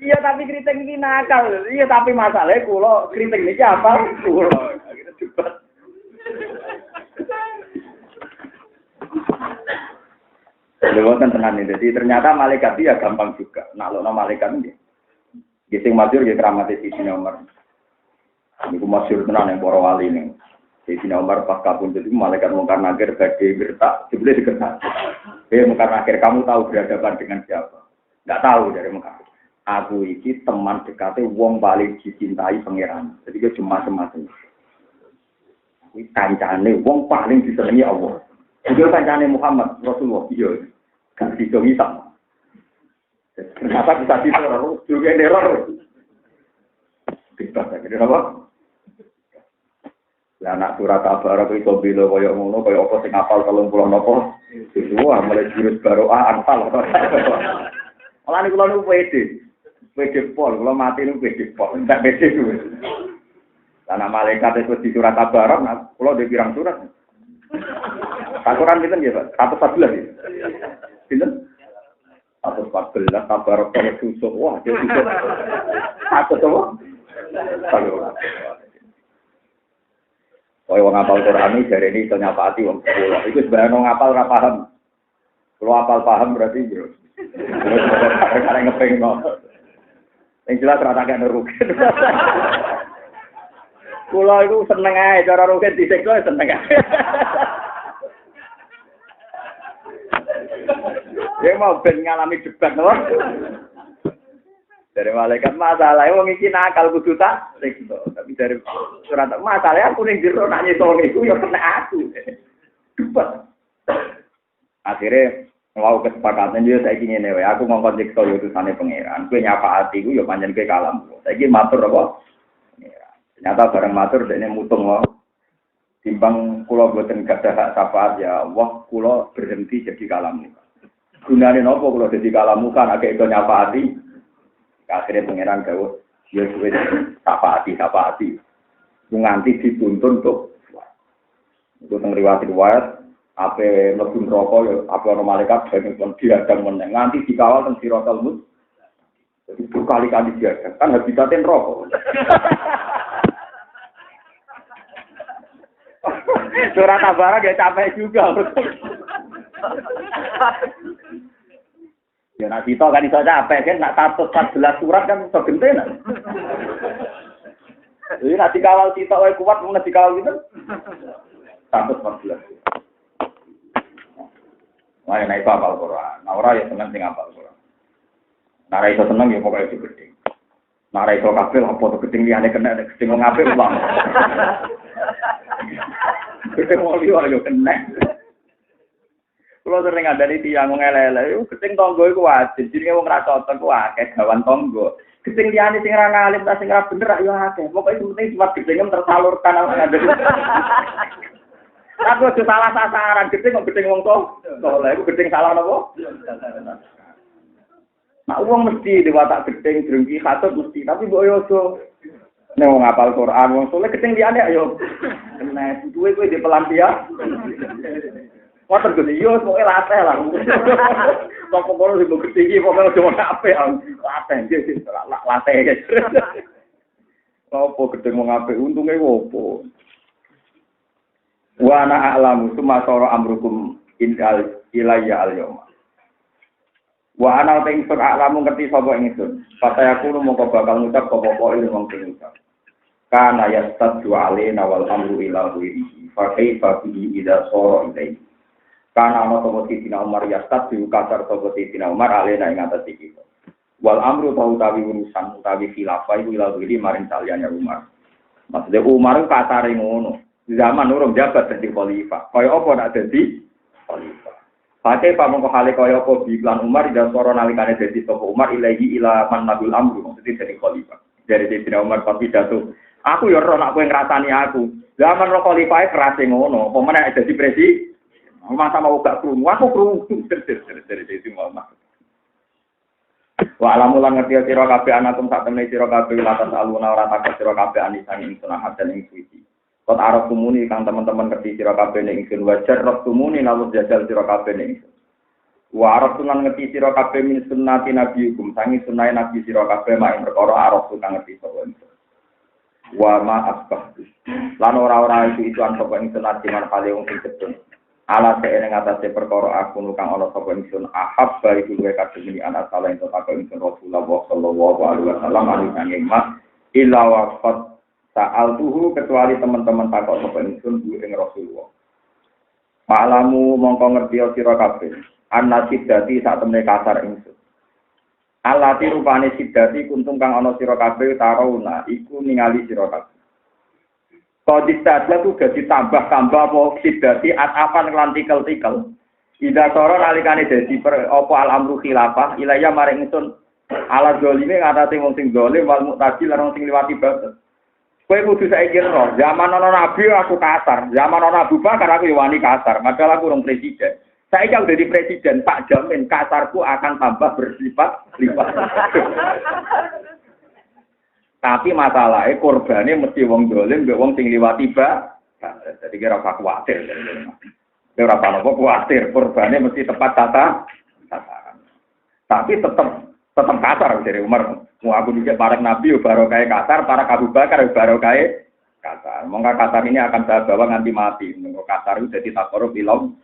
Iya tapi kriting iki nakal. Iya tapi masalahnya kula kriting niki apa? Kula. Akhirnya debat. Lewatan tenan ini. Jadi ternyata malaikat dia gampang juga. Nah, lo malaikat ini. Gising masyhur ya keramat Sayyidina Umar. Niku masyhur tenan yang para wali ning. Sayyidina Umar pas kabun jadi malaikat mungkar nakir badhe gertak, jebule digertak. Mungkar nakir kamu tahu berhadapan dengan siapa? Enggak tahu dari Mekah. Aku iki teman dekate wong paling dicintai pangeran. Jadi dia cuma semacam. Kuwi kancane wong paling disenengi Allah. Dia kancane Muhammad Rasulullah iya. Kan disenengi sama. Kenapa bisa diteror? Juga neror. Kita kira apa? Lah anak surat Tabarok itu bilo koyo ngono koyo apa sing hafal 30 napa? Semua mulai jurus baroah anfal. Malah niku kula niku PD pol, kalau mati itu PD pol, tidak PD itu. Karena malaikat itu di surat Tabarok, kalau dia pirang surat. Takuran kita ya Pak, 114 ya. Kita 114 Tabarok kalau susuk, wah dia susuk. Satu apa? Kalau orang ngapal Quran ini dari ini itu nyapati orang sekolah. Itu sebenarnya orang ngapal nggak paham. Kalau ngapal paham berarti jauh. Karena ngepeng no. Yang jelas rata kan rugi. Kulo itu seneng aja cara rugi disiksa seneng aja. Dia mau ben ngalami debat no. Dari malaikat masalah wong iki nakal kudu tak siksa. Tapi dari surat masalah aku ning jero nak nyiksa iku ya kena aku. Debat. Akhirnya mau kesepakatan dia saya ingin newe, aku ngomong siksa utusane pangeran. Kowe nyapa ati ku ya pancen kowe kalam. Saiki matur apa? Ternyata bareng matur dene mutung wae. Timbang kula boten gadah hak syafaat ya Allah, kula berhenti jadi kalam niku. Gunane napa kula dadi kalam kan akeh iso nyapa ati. Akhirnya pangeran dawuh, ya suwe syafaati. Nganti dituntun untuk itu teng riwayat ape mlebu neraka ya ape ana malaikat ben dihadang meneng nganti dikawal teng Siratal Mustaqim. Jadi berkali-kali dihadang kan habitatnya neraka. Surat Tabarok ya capek juga. Ya nak kita kan iso capek kan nak 114 surat kan iso gentenan. Jadi nak dikawal kita wae kuat mun dikawal gitu. 114. Lah nek iso hafal Quran. Nah ora ya seneng sing hafal Quran. Nah ora iso seneng ya pokoke itu gedhe. Nah ora iso kabeh apa to gedhe liyane kena gedhe wong apik ulang. Gedhe wong liya yo kena. Kulo sering ngandani tiyang ngelele, gedhe tangga iku wajib. Jenenge wong ra cocok ku akeh gawan tangga. Gedhe liyane sing ra ngalim ta sing ra bener yo akeh. Pokoke penting cuma gedhe tersalurkan ana ngandani. Aku aja salah sasaran, gedeng kok gedeng wong to. Soleh iku gedeng salah napa? Nah, wong mesti diwatak gedeng drengki katut mesti, tapi mbok yo aja nek wong hafal Quran, wong soleh gedeng liyane ayo. Kena duwe kowe di pelampian. Ngoten Gus, yo pokoke latih lah. Kok kono sing gedeng iki pokoke aja wong apik, latih iki latih. Opo gedeng wong apik untunge opo? Wa ana a'lamu summa sara amrukum indal ilayya al-yawma. Wa ana ta'ingsun a'lamu ngerti sapa ingsun. Fataya kulo mongko bakal ngucap apa-apa ilmu wong sing ngucap. Kana yastadu alaina wal amru ila ghairihi. Fa kaifa bihi idza sara ilaihi. Kana ana sapa Sidina Umar yastadu kasar sapa Sidina Umar alaina ing atas iki. Wal amru utawi urusan utawi khilafah iku ila ghairihi maring saliyane Umar. Maksudnya Umar kasare ngono. Zaman urung jabat dadi khalifah. Kaya apa nak dadi khalifah. Pakai pamongko hale kaya apa iklan Umar dan soro nalikane dadi sapa Umar ilahi ila man nabil amru maksudnya dadi khalifah. Dari Sidina Umar pidato. Aku ya ora nak kowe ngrasani aku. Zaman ro khalifah keras ngono, apa meneh dadi presiden. Masa mau gak krungu, aku krungu dari Sidina Umar. Wa alamulan ngerti sira kabeh anatum sak temene sira kabeh latas aluna ora takut sira kabeh anisan ing sunah dan ing suci. Kot arep tumuni kang teman-teman ngerti sira kabeh ning ingsun wajar rek tumuni lalu jajal sira kabeh ning ingsun. Wa arep tunan ngerti sira kabeh min sunnati nabi hukum sangi sunnahe nabi sira kabeh mak perkara arep tukang ngerti sapa ingsun. Wa ma asbah. Lan ora-ora itu an sapa ingsun atiman kale wong sing ketun. Ala ing atase perkara aku kang ana sapa ingsun ahab bari kuwe kadene ana salah ento tak ingsun Rasulullah sallallahu alaihi wasallam alaihi wa illa waqat Ta'al tuhu kecuali teman-teman takok sapa ingsun ing Rasulullah. Pa'lamu mongko ngerti sira kabeh. Anna siddati sak temne kasar ingsun. Alati rupane siddati kuntung kang ana sira kabeh tarauna iku ningali sira kabeh. Kodistadla tu dadi tambah-tambah apa siddati atapan lan tikel-tikel. Ida soro nalikane dadi apa al-amru khilafah ilaya maring ingsun ala zalime ngatate wong sing zalim wal mu'tadil lan wong sing liwati batas. Kowe kudu saiki ro, zaman ana nabi aku kasar, zaman ana Abu Bakar aku wani kasar, padahal aku urung presiden. Saiki aku dadi presiden, tak jamin kasarku akan tambah bersifat-lipat. Tapi masalahnya korbane mesti wong dolim, mbek wong sing liwati batas. Jadi kira ora kuwatir. Ora apa-apa kuwatir, korbane mesti tepat sasaran. Tapi tetap kasar dari Umar. Mau aku juga para nabi baru kayak kasar, para Abu Bakar baru kayak kasar. Mongga kasar ini akan saya bawa nganti mati. Mongga kasar itu jadi takorup ilam.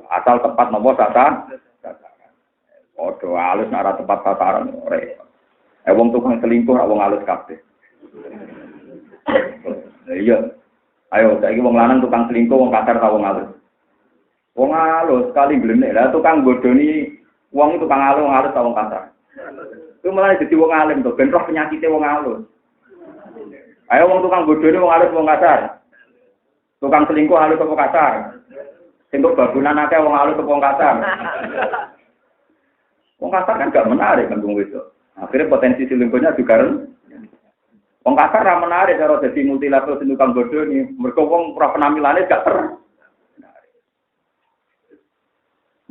Asal tepat nomor sasaran. Odo halus arah tepat sasaran. Wong tukang selingkuh, wong halus kabeh. Iya. Ayo, saiki wong lanang tukang selingkuh, wong kasar ta wong halus. Wong halus kali blenek lah tukang bodoni wong tukang halus ta wong kasar. Itu malah jadi wong alim tuh, ben roh penyakitnya wong halus. Ayo wong tukang bodoni wong halus wong kasar. Tukang selingkuh halus apa kasar? Sing babunan akeh wong halus apa wong kasar? Wong kasar kan gak menarik kan wong wedok. Akhirnya potensi selingkuhnya juga wong kasar ra menarik cara dadi multilateral sing tukang bodoni. Mergo wong ora penampilannya gak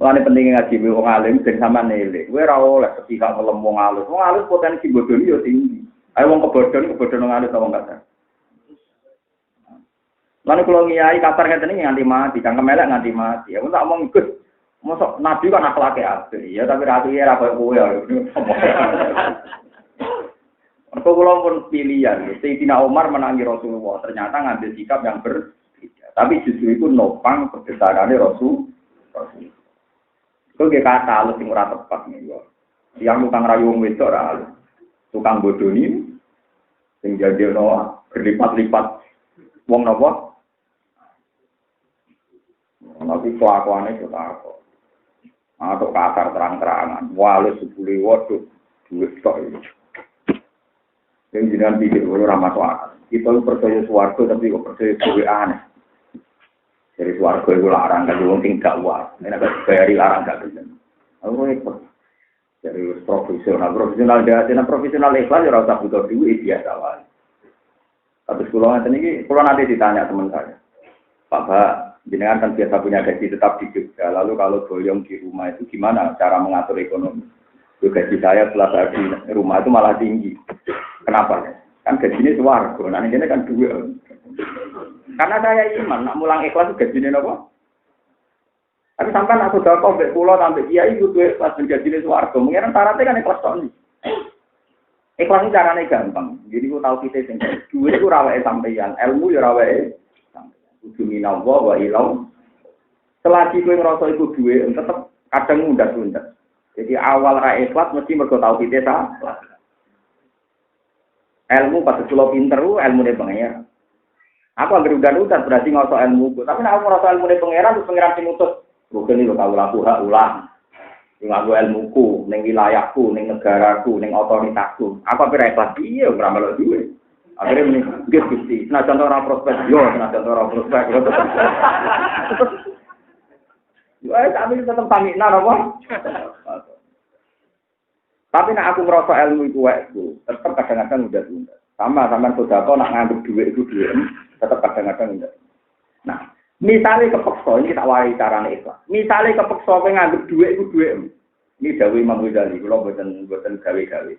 Mulane penting ngaji wong alim sing sampean nilai. Kowe ora oleh ketika ngelem wong alus. Wong alus potensi bodoni yo tinggi. Ayo wong kebodhon wong alus wong kasar. Lan kula ngiyai kasar ngeten iki nganti mati, kang kemelek nganti mati. Aku tak omong Gus, mosok nabi kan akhlake apik. Ya tapi ratu ya ra koyo kowe ya. Mergo kula pun pilihan. Sayyidina Umar menangi Rasulullah, ternyata ngambil sikap yang berbeda. Tapi justru itu nopang kebesarannya Rasulullah. Kau gak kata halus yang ora tepat nih, yang tukang rayu wong wedok ora halus, tukang bodoni, sing jadi berlipat-lipat wong nopo, tapi kelakuannya sudah apa? Atau kasar terang-terangan. Wale sepuluh waduh duit tok iki. Yang jenengan pikir ora masuk akal. Kita percaya swarga tapi kok percaya duwe aneh. Dari swarga iku larang kan wong sing gak wae. Nek bayari larang gak bisa. Aku repot. Dari profesional dan profesional ikhlas ora usah butuh duit biasa wae. Tapi sekolah ini, kalau nanti ditanya teman saya, Pak, jenengan kan biasa punya gaji tetap di Jogja, lalu kalau boyong di rumah itu gimana cara mengatur ekonomi? Gaji saya setelah saya di rumah itu malah tinggi. Kenapa? Kan gajinya swarga, nah ini kan dua. Karena saya iman, nak mulang ikhlas itu gajinya apa? Tapi sampai nak sudah kau pulau sampai kiai itu ikhlas gajinya swarga. Mungkin syaratnya kan ikhlas tahun. Ikhlas itu caranya gampang. Jadi aku tahu kita sendiri. Duit itu rawai sampeyan, ilmu ya rawai sampeyan. Udu minallah wa ilau. Selagi kowe ngerasa iku duit, tetap kadang mundak-mundak. Jadi awal ra ikhlas mesti mergo tahu kita salah. Ilmu pas kula pinter ilmu ne pengen. Aku anggere udan-udan berarti ngoso ilmu. Tapi nek aku ngerasa ilmu ne pangeran terus pangeran sing mutus. Rukun iki kawula hak ulang. Nganggo ilmuku, ning wilayahku, ning negaraku, ning otoritasku. Apa pira ikhlas piye ora melok duwe. Akhire muni nggih Gusti, senajan ora prospek yo, senajan ora prospek. Yo tapi tetep pamikna apa? Tapi nek aku ngrasa ilmu iku wae, tetep kadang-kadang udah tunda. Sama sedekah nak nganggep duit itu duit, tetep kadang-kadang udah. Nah, misalnya kepeksa, ini kita warai carane ikhlas. Misalnya kepeksa kowe nganggep duit itu duit. Ini dawuh Imam Ghazali, kula boten gawe-gawe.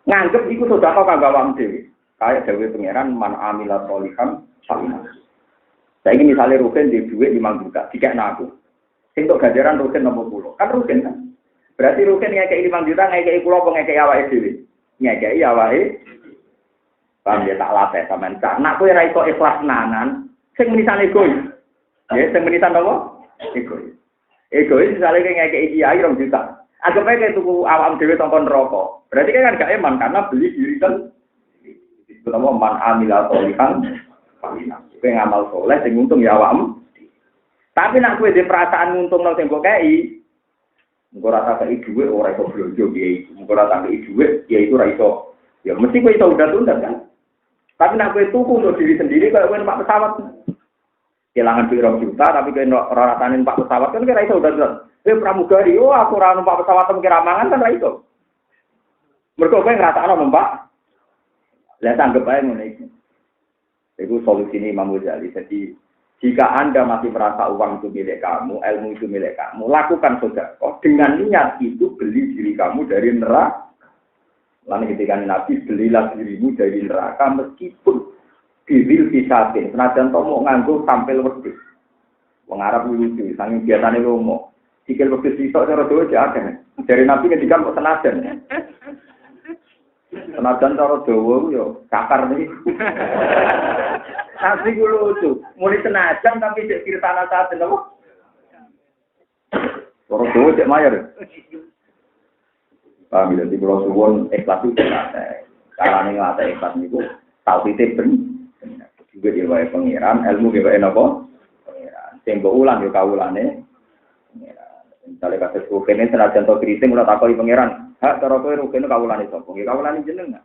Nganggep iku sedekah kanggo awak dhewe. Kayak dawuh pangeran man amila sholihan salina. Saiki misale rugen di duit 5 juta, dikekno aku. Sing tok ganjaran rugen nopo kula? Kan rugen kan. Berarti rugen ngekeki 5 juta ngekeki kula apa ngekeki awake dhewe? Ngekeki awake. Paham ya tak latih sampean. Nak kowe ora iso ikhlas nanan, sing menisan egois. Ya, sing menisan apa? Egois. Egois misale ngekeki kiai 2 juta. Anggap aja tuku awam dhewe tampa neraka. Berarti kan gak eman karena beli diri kan. Itu nama man amila sholihan falina. Kowe ngamal saleh sing untung ya awakmu. Tapi nek kowe dhe perasaan untung nang sing mbok kei, engko ora tak kei dhuwit ora iso blonjo kiai. Engko ora tak kei dhuwit kiai itu ora iso. Ya mesti kowe iso udah-udah kan. Tapi nek kowe tuku untuk diri sendiri kaya kowe numpak pesawat. Kehilangan duit 2 juta tapi kowe ora rasane numpak pesawat kan kira iso udah-udah. Pramugari, aku ora numpak pesawat kira mangan kan ra iso. Mergo kowe ngrasakno numpak. Lah anggap ae ngene iki. Itu solusi Imam Ghazali. Jadi jika Anda masih merasa uang itu milik kamu, ilmu itu milik kamu, lakukan sedekah dengan niat itu beli diri kamu dari neraka. Lalu ketika Nabi belilah dirimu dari neraka meskipun biril fisatin. Senajan to mau nganggo tampil wedhus. Wong Arab lucu, saking biasane lomo. Sikil wedhus iso cara dhewe akeh. Dari Nabi ketika kok senajan. Senajan cara Jawa yo cakar iki. Asli ku lucu. Mulai senajan tapi cek kirtana saten apa? Cara Jawa cek mayar. Paham ya, di pulau Suwon ikhlas itu nate. Carane nglate ikhlas niku tauhid ben. Juga dia wae pangeran, ilmu dia wae napa? Pangeran. Sing mbok ulang yo kawulane. Misalnya kasus rukene senajan to kriting ora takoni pangeran. Hak cara kowe rukene kawulane sapa? Nggih kawulane jenengan.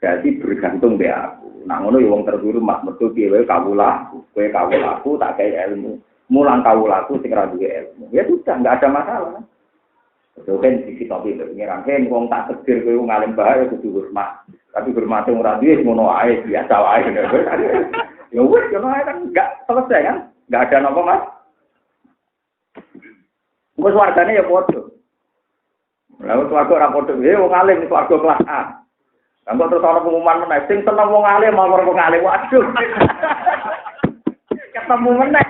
Jadi bergantung be aku. Nah ngono ya wong terguru mak mergo piye wae kawulaku. Kowe kawulaku tak kei ilmu. Mulang kawulaku sing ora duwe ilmu. Ya sudah enggak ada masalah. Kan sisi tapi pengiran kan wong tak tegir kowe ngalim bae kudu hormat. Tapi hormate ora duwe ngono ae biasa wae. Ya wis ngono ae kan enggak selesai kan? Enggak ada napa Mas. Engko swargane ya padha. Lalu swarga ora padha. Wong alim swarga kelas A. Engko terus ana pengumuman meneh sing seneng wong alim mau wong alim waduh. Ketemu meneh.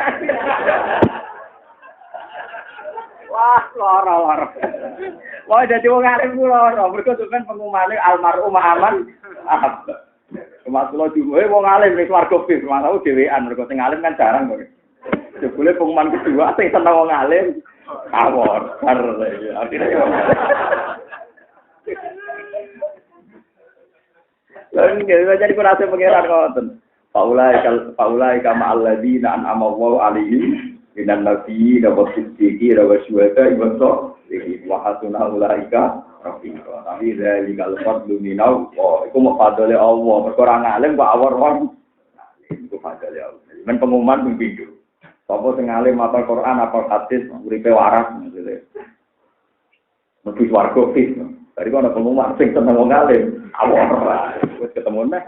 Wah, lara. Wah, dadi wong alim ku lara. Mergo sampeyan pengumumane almarhum aman. Mas kula diuwe wong alim ning swarga bis, malah dhewean mergo sing alim kan jarang kok. Jebule pengumuman kedua sing seneng wong alim awor. Akhirnya Lalu jadi kurasa pengiran ngoten. Paulai kama alladzina an'ama Allahu alaihim Minan nabi dapat siddiqi dapat syuhada ibn wa hasuna ulaika rafiqa. Tapi dari kalau fadlu minau, itu mau fadle Allah. Berkurang alim kok awar wong. Itu fadle Allah. Men pengumuman ping pindho. Sapa sing alim apal Quran apal hadis uripe waras maksudnya. Mesti swarga fis. Dari kono pengumuman sing seneng wong alim, awar wis ketemu neh.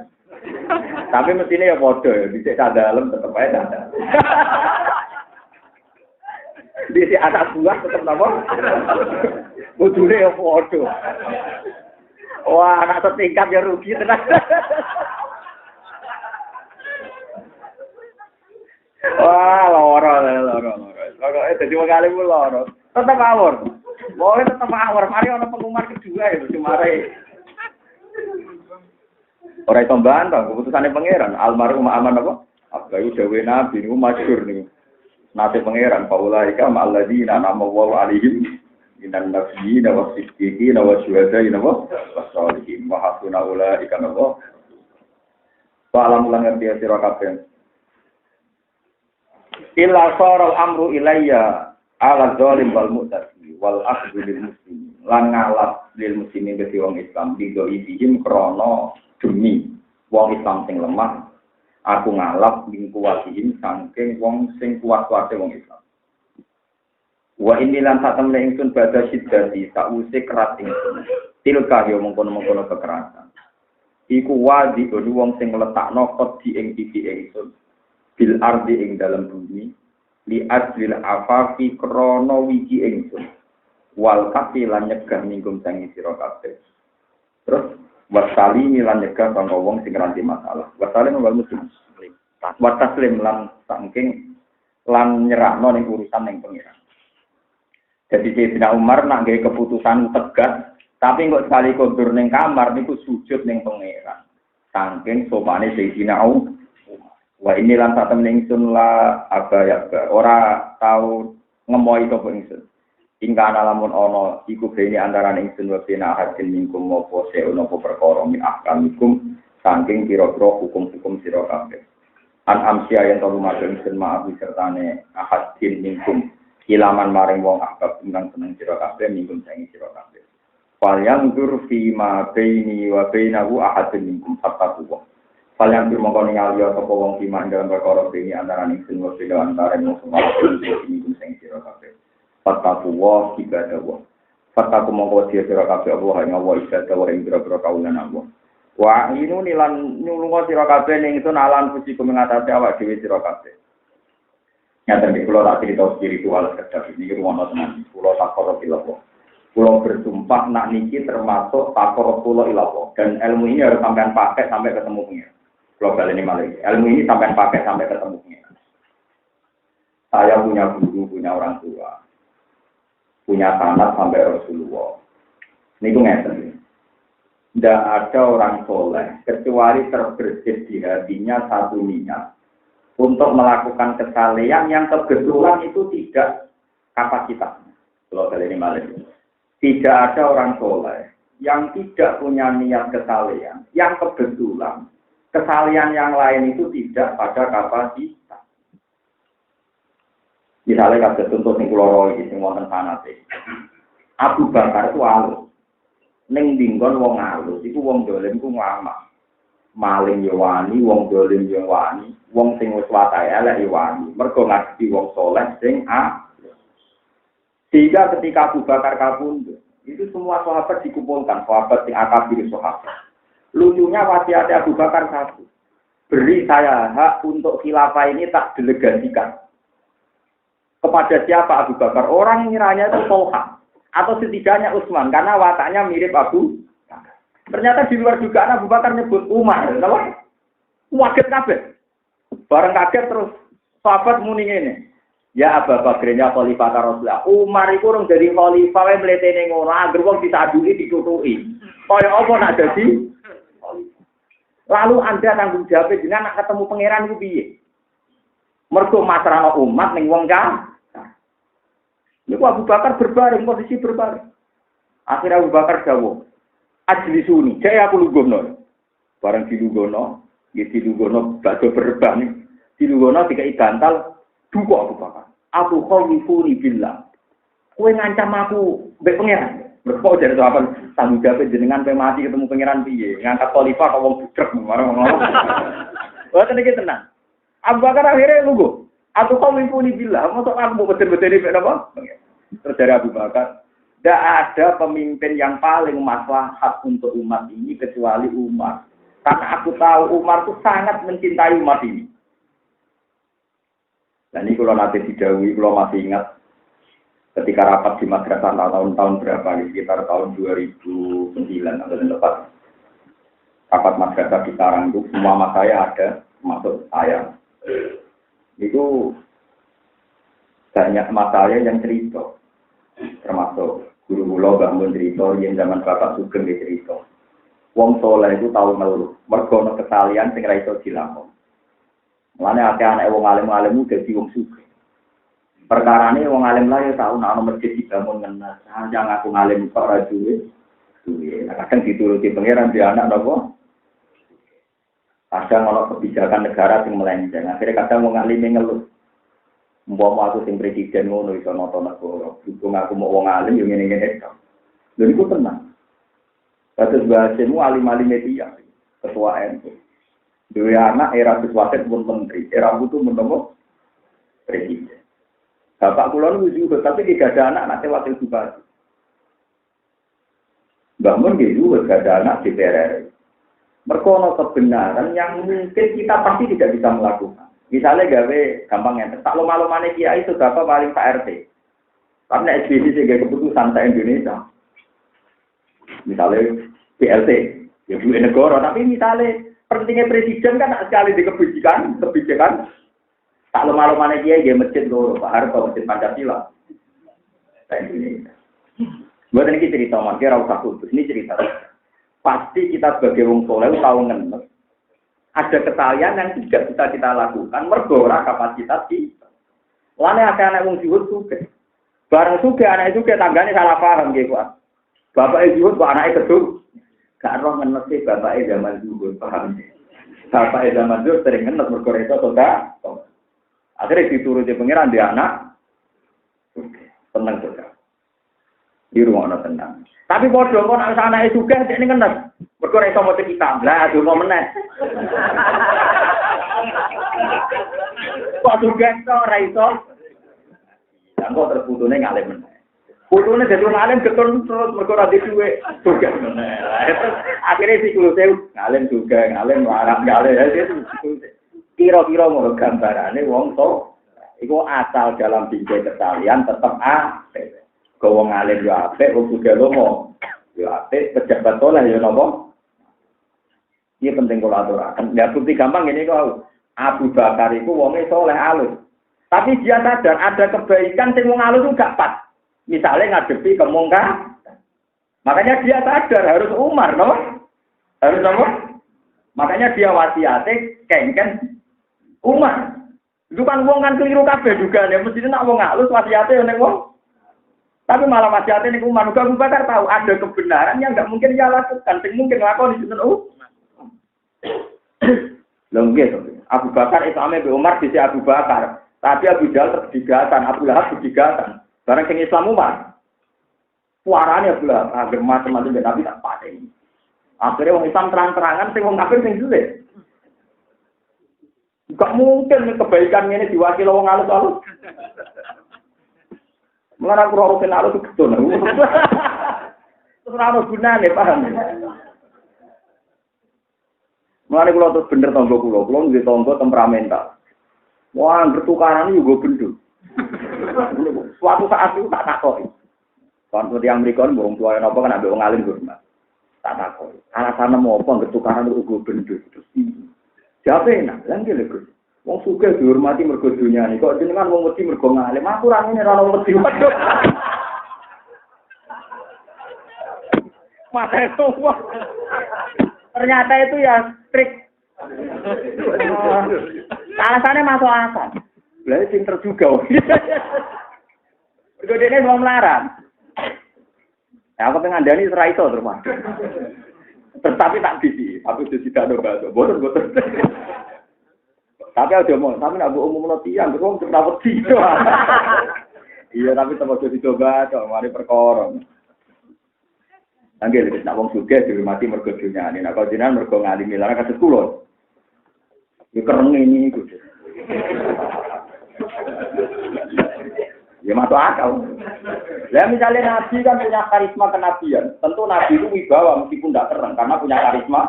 Tapi mestine ya padha ya, dhisik tak dalem tetep ae tak dalem. Dhisik anak buah tetep napa? Bodune ya padha. Wah, anak setingkat ya rugi tenan. Wah, loro. Pokoke dadi wong alim ku loro. Tetep awur. Boleh tetep awur. Mari ana pengumuman kedua ya cumare. Ora iso mbantah keputusane pangeran. Almarhum aman apa? Abdul dawe nabi niku masyhur niku. Nate pangeran paulaika ma'alladzina nama wa alaihim minan nabiyyin wa siddiqin wa syuhada'i wa sholihin wa hasuna ulaika nawa. Salam lan ngerti sira kabeh. Illa saral amru ilayya ala zalim wal mu'tadi wal akhdhu lil muslimin. Lan ngalap lil muslimin ke wong Islam digo ibihim krana demi wong Islam sing lemah, aku ngalap ning kuwatihim saking wong sing kuat-kuate wong Islam. Wa inni lan satemene ingsun badha siddati sause kerat ingsun. Tilka yo mengkono-mengkono kekerasan. Iku wadi wong sing ngletakno kodi ing pipi ingsun. Bil ardi ing dalam bumi li ajlil afafi krana wiji ingsun. Wal kafilan nyegah mingkum sangi sira kabeh. Terus wasali milan nyegah kanggo wong sing nranti masalah. Wasali wal muslim. Wa taslim lan saking lan nyerahno ning urusan ning pengiran. Jadi Sayyidina Umar nak gawe keputusan tegas, tapi kok sekali kondur ning kamar niku sujud ning pengiran. Saking sopane Sayyidina Umar. Wa ini lan satem ingsun la abaya ora tau ngemohi sapa ingsun. Ingka lamun ana iku bene antarané ingsun wa bena hadin mingkum apa seono perkara min ahkamikum saking pira-pira hukum-hukum sira kabeh. An amsia yen to lumaku ingsun ma'abi sertane ahadin mingkum ilaman maring wong ahbab ingkang seneng sira kabeh mingkum sangi sira kabeh. Fal yang dur fi ma baini wa bainahu ahadin mingkum fattaqwa. Fal yang dur mongko ningali sapa wong iman dalam perkara bene antarané ingsun wa bena antarané wong mingkum sangi sira kabeh. Fattaqwa ibadah. Fattaqu mongko sira kabeh Allah ing Allah ibadah wa ing pira-pira kaulan Allah. Wa inu nilan nyulunga sira kabeh ning ingsun alam puji kumengatasi awak dhewe sira kabeh. Nyata nek kula tak crito spiritual kedap iki rumono tenan. Kula takor ilmu. Kula bersumpah nak niki termasuk takor kula ilmu dan ilmu ini harus sampean pakai sampai ketemu pengen. Kula baleni malih. Ilmu ini sampean pakai sampai ketemu pengen. Saya punya guru, punya orang tua. Punya tanah sampai Rasulullah. Ini itu ngeten. Tidak ada orang soleh kecuali terbersih di hatinya satu niat untuk melakukan kesalehan yang kebetulan itu tidak kapasitasnya. Kalau kali ini malah tidak ada orang soleh yang tidak punya niat kesalehan yang kebetulan kesalehan yang lain itu tidak pada kapasitas. Misalnya kalau contoh sing kula rohi sing wonten sanate. Abu Bakar itu alus. Ning dinggon wong alus iku wong dolim ku ngamak. Maling yo wani, wong dolim yo wani, wong sing wis watahe elek yo wani. Mergo ngadepi wong saleh sing alus. Sehingga ketika Abu Bakar kabundut, itu semua sahabat dikumpulkan, sahabat sing akabir sahabat. Lucunya wasiat Abu Bakar satu. Beri saya hak untuk khilafah ini tak delegasikan. Kepada siapa Abu Bakar? Orang ngiranya itu Tolha atau setidaknya Utsman karena wataknya mirip Abu Bakar. Ternyata di luar dugaan Abu Bakar nyebut Umar. Kenapa? Waget kabeh. Bareng kaget terus sahabat muni ngene. Ya Abu Bakrnya khalifah Rasulullah. Umar iku urung dadi khalifah wae mletene ngono. Angger wong ditaduli ditutuki. Kaya apa nak dadi? Lalu Anda tanggung jawab jenengan nak ketemu pangeran iku piye? Mergo masrano umat ning wong kan. Niku Abu Bakar berbaring, posisi berbaring. Akhirnya Abu Bakar dawuh, "Ajli suni, jaya aku lungguhno." Bareng dilungguhno, nggih dilungguhno badhe berebah nih. Dilungguhno dikai bantal duka Abu Bakar. Aku khawifuni billah. Kowe ngancam aku mbek pangeran. Mergo dari sahabat tanggung jawab jenengan pe mati ketemu pangeran piye? Ngangkat khalifah kok wong budrek ngono. Wah tenan iki tenang. Abu Bakar akhirnya nunggu. Aku khawifuni billah. Mosok aku mau betul-betul iki napa? Terus dari Abu Bakar, tidak ada pemimpin yang paling maslahat untuk umat ini kecuali Umar. Karena aku tahu Umar itu sangat mencintai umat ini. Dan ini kalau nanti didahului, kalau masih ingat ketika rapat di madrasah tahun-tahun berapa, sekitar tahun 2009 atau tepat. Rapat madrasah di Tarang itu semua mas saya ada, termasuk saya. Itu banyak mas saya yang cerita, termasuk guru kula bangun cerita yang zaman Bapak Sugeng cerita. Wong soleh itu tahu ngeluh, mergo ana kesalian sing ra iso dilakoni. Mulane akeh anak wong alim-alim dadi wong sugih. Perkarane wong alim lah ya tau ana masjid dibangun ngenas. Jangan aku ngalim kok ora duwe. Kadang dituruti pangeran di anak napa? Kadang ana kebijakan negara sing melenceng. Akhire kadang wong alim ngeluh. Umpama aku sing presiden ngono iso nata negara. Dukung aku mau wong alim yo ngene-ngene tok. Lha niku tenang. Kados bahasemu alim-alim media, ketua NU. Dua anak era Biswaset pun menteri, era butuh menemu presiden. Bapak kula niku juga tapi tidak ada anak wakil bupati. Bangun gitu gak ada anak di DPR. Merkono kebenaran yang mungkin kita pasti tidak bisa melakukan. Misalnya gawe gampang yang tak lomane kiai itu berapa paling Pak RT. Karena SBY sebagai keputusan sa Indonesia. Misalnya PLT, ya duit negara, tapi misalnya pentingnya presiden kan sekali di kebijakan, tak lemah-lemahnya dia masjid loro, Pak Harto, masjid Pancasila. Saya Indonesia. Buat ini cerita, makanya rauh khusus, ini cerita. Pasti kita sebagai wong soleh tahu ngenes. Ada kesalahan yang tidak bisa kita lakukan, mergora kapasitas kita. Lainnya anak wong juhud juga. Barang juga, anak juga tangganya salah paham, gitu. Bapak juhud, kok anaknya kedua. Gak roh ngenes bapak zaman dulu paham. Bapak zaman dulu sering ngenes mergo itu atau enggak. Akhirnya dituruti pangeran dia anak. Tenang juga. Di rumah ana tenang. Tapi padha kok nek anake juga dekne ngenes. Mergo iso maca kitab. Lah donga meneh. Kok juga ora iso. Lah kok terputune ngalim meneh. Putune dadi ngalim getun terus mergo ora duwe juga. Akhirnya si kulo sewu ngalim juga, ngalim larang ngalim. Kira-kira ngono gambarane wong to iku asal dalam bingkai kesalian tetep apik. Kok wong ngalim yo apik, wong juga lomo. Yo apik, pejabat soleh yo napa? Iki penting kula aturaken. Ya bukti gampang ngene kok. Abu Bakar iku wonge soleh alus. Tapi dia sadar ada kebaikan sing wong alus gak pas. Misalnya ngadepi kemungkaran. Makanya dia sadar harus Umar, no? Harus apa? Makanya dia wasiate kengken Umar. Itu kan wong kan keliru kabeh juga ya. Mesti nak wong halus wasiate ning wong. Tapi malah wasiate ning Umar. Abu Bakar tahu ada kebenaran yang enggak mungkin dia lakukan, sing mungkin lakoni sinten Lho nggih, Abu Bakar Islame be Umar dise Abu Bakar. Tapi Abu Jahal terdigatan, Abu Lahab terdigatan. Barang sing Islam Umar. Suarane Abu Lahab, agar macam-macam tapi tak pateni. Akhirnya wong Islam terang-terangan sing wong kafir sing sulit. Enggak mungkin kebaikan ini diwakili wong alus-alus. Mulane aku ora kenal alus ketun. Terus ora ono gunane, paham? Mulane kula terus bener tangga kula nggih tangga temperamental. Wah, bertukaran juga bener. Suatu saat itu tak takoki. Kon yang mrikon wong tuwa napa kan ambek wong alim hormat. Tak takoki. Alasane apa bertukaran uga bener terus iki. Jape enak, lan ki lho. Wong sugih dihormati mergo dunyane. Kok jenengan wong wedi mergo ngalim. Aku ra ngene ra ono wedi. Mate semua. Ternyata itu ya trik. Alasannya masuk akal. Lah pinter juga. Mergo dene wong larang. Ya aku pengen ngandani ora iso terus. Tetapi tak bisi, aku sudah tidak ada bahasa. Boten. Tapi aja mau, tapi nak umumno tiyang terus ora wedi. Iya, tapi tempat dicoba tok mari perkara. Angger wis nak wong sugih dihormati mergo dunyane. Nek kok jenengan mergo ngalimi lan kados kula. Ya kereng ini iku. Ya masuk akal. Ya misalnya Nabi kan punya karisma kenabian. Tentu Nabi itu wibawa meskipun tidak keren karena punya karisma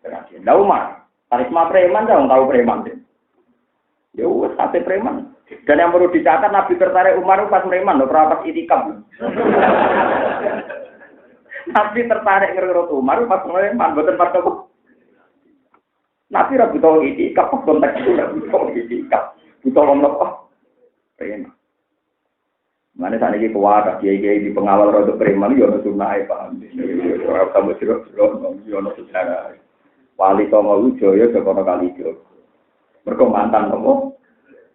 kenabian. Nah Umar, karisma preman jangan tahu preman. Ya wes sate preman. Dan yang perlu dicatat Nabi tertarik Umar pas preman loh, pas itikaf. Nabi tertarik ngerut Umar pas preman, bukan pas apa. Nabi ra butuh itikaf konteks itu ra butuh itikaf. Butuh apa? Preman. Mana saat ini kuat, kiai di pengawal roda preman, yo no sunai paham. Orang kamu cerita, yo no sejarah. Wali Songo Wijoyo, Jokono Kalijo. Mereka mantan kamu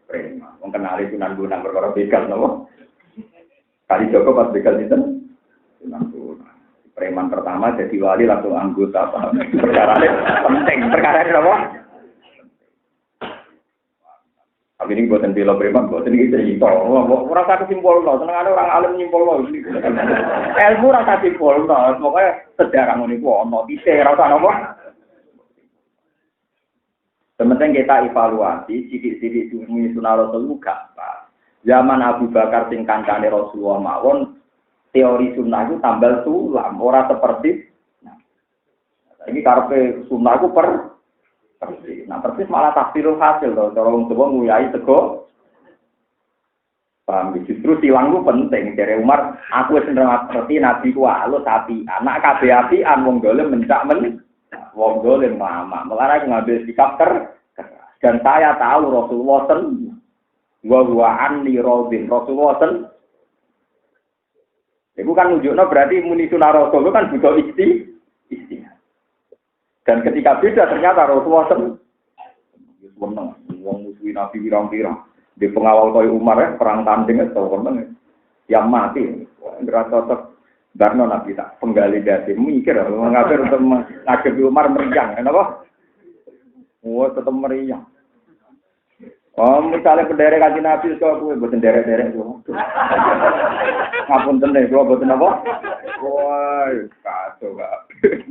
preman. Mengenali Sunan Gunung perkara begal kamu. Kalijogo pas begal itu Sunan Gunung. Preman pertama jadi wali langsung anggota paham. Perkara ini penting, perkara ini apa? Tapi ini buatan bila preman, buatan ini cerita. Orang kata simpul no, senang ada orang alim nyimpul no. Ilmu rasa simpul no, pokoknya sejarah ini no. Ise rasa apa? Sementing kita evaluasi, sidik-sidik sunni sunnah Rasul gampang. Zaman Abu Bakar sing kancane Rasulullah mawon, teori sunnah itu tambal sulam, ora seperti. Ini karepe sunnah itu persis. Nah persis malah tafsirul hasil loh. Cara wong tuwa nguyai tego. Paham justru silang ku penting. Dari Umar, aku wis ngerti nabi ku alus api. Anak kabeh apian wong dolim mencak wong dolim lama. Melarang ngambil sikap keras. Dan saya tahu Rasulullah wa anni radin. Rasulullah itu kan nunjukno berarti muni sunah Rasul itu kan butuh istihad. Dan ketika beda ternyata Rasulullah seneng. Wong musuhi Nabi pirang-pirang. Di pengawal Toy Umar perang tanding itu seneng. Yang mati. Enggak cocok. Barno Nabi tak penggali dasi mikir ngabir untuk ngadepi Umar meriang. Kenapa? Wah tetap meriang. Oh misalnya pendere kaji Nabi kok kowe mboten derek-derek kok. Ngapunten nek kula mboten apa? Wah, kacau kabeh.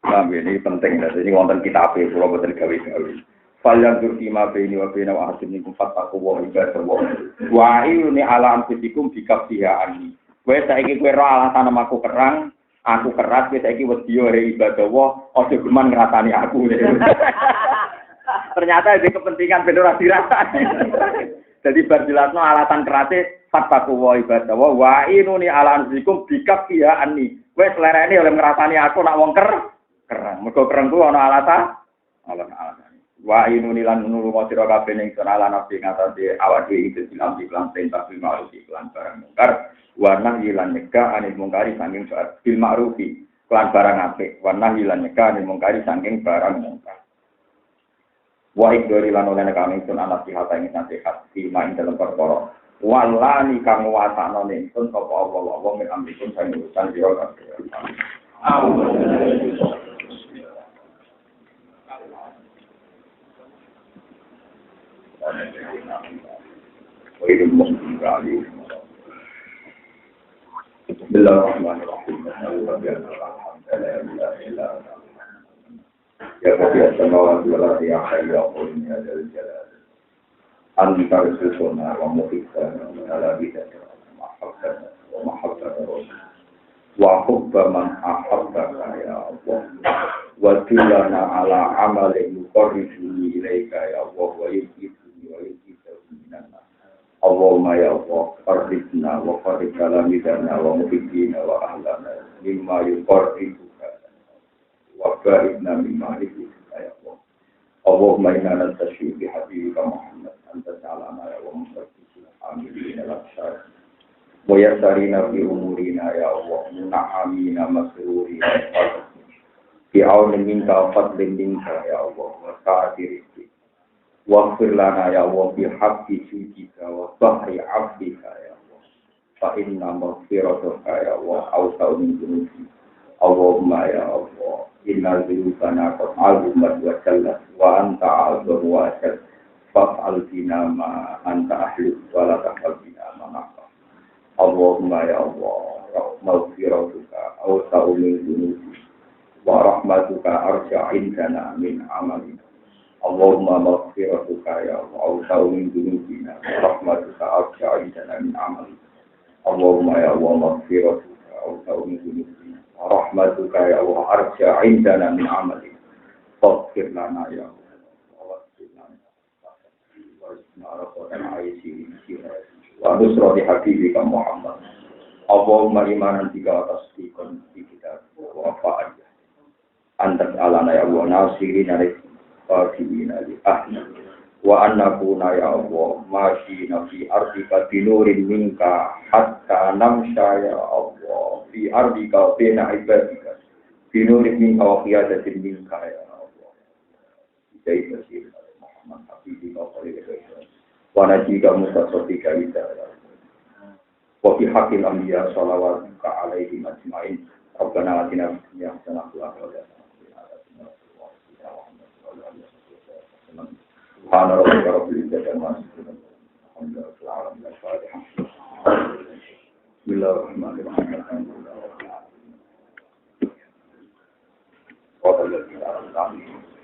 Nah, ini penting, jadi wonten kitab e kula boten gawe-gawe. Fal yang turkima baini wa baina wa hasim nikum fataku wa ibadah wa. Wa ini ala anfusikum bikafiyani. Kowe saiki kowe ro alasan aku kerang, aku keras, kowe saiki wedi yo ibadah wa, aja geman ngrasani aku. Ternyata itu kepentingan ben ora dirasani. Jadi berjelasno alasan kerase fataku wa ibadah wa ini ala anfusikum bikafiyani. Kowe selerene oleh ngrasani aku nak wong kerang, mergo kereng ku ana alasan. Wa inuni lan nuru sira kabeh ning sanalan nabi ngatasi awak dhewe iki dilam iklan perintah bil ma'ruf iklan barang mungkar wa nahyi lan nyegah anil mungkari saking bil ma'rufi iklan barang apik wa nahyi lan nyegah anil mungkari saking barang mungkar wa ikdori lan oleh kami sun nasihat ing nasihat di main dalam perkara walani kang wasana ning sun sapa Allah min amrikum sang urusan sira kabeh Bismillahirrahmanirrahim. Ya Rabbi as-samawati wal ardi ya hayyu ya qayyum ya dzal jalali. Anta rasuluna wa muhibbana ala bidaka mahabbana wa mahabbana rasul. Wa hubba man ahabbaka ya Allah. Wa tilana ala amalin yuqarribuni ilaika ya Allah wa yuqarribuni minna. Allahumma ya Allah, qarribna wa qarrib kalamidana wa muhibbina wa ahlana mimma yuqarribuka wa ba'idna mimma yuqarribuka ya Allah. Allahumma inna nastashifu bi habibika Muhammad anta ta'lama ya wa musabbihina amilina lakshar wa yasarina fi umurina ya Allah muna'amina masrurina bi aunin minka fadlin minka ya Allah wa sa'ati rizki waghfir lana ya Allah bi haqqi sujika wa bahri 'afwika ya Allah fa inna maghfiratuka ya Allah awsa'u min dhunubi Allahumma ya Allah Innal dzunubana qad azumat wa jallat wa anta a'dhu wa ashad fa'al bina ma anta ahlu wa la tafal bina ma nafal. Allahumma ya Allah, maghfiratuka awsa'u min dhunubi wa rahmatuka arja'u indana min amalina. Allahumma maghfiratuka ya Allah, awsa'u min dhunubina wa rahmatuka arja'u indana min amalina. Allahumma ya Allah, maghfiratuka awsa'u min dhunubina wa rahmatuka ya Allah arja'u indana min amalina. Faghfir lana ya Allah, waghfir lana wa nusrati habibika Muhammad. Allahumma imanan tiga atas tikon kita wa fa'aja. Antas alana ya Allah nasirina rifaqina li ahli wa annakuna ya Allah masyina fi ardika binurin minka hatta namsha ya Allah fi ardika wa bina ibadika binurin minka wa qiyadatin minka ya Allah. Jadi bersih Muhammad habibika wa khalilika wa najika mutasawwika ida wa fi haqqil anbiya shalawatuka alaihim ajma'in. Rabbana atina fid dunya hasanah wa fil akhirati hasanah wa qina adzabannar. Subhana rabbika rabbil izzati amma yasifun. Alhamdulillahi rabbil alamin. Bismillahirrahmanirrahim. Wa sallallahu alaihi wa sallam.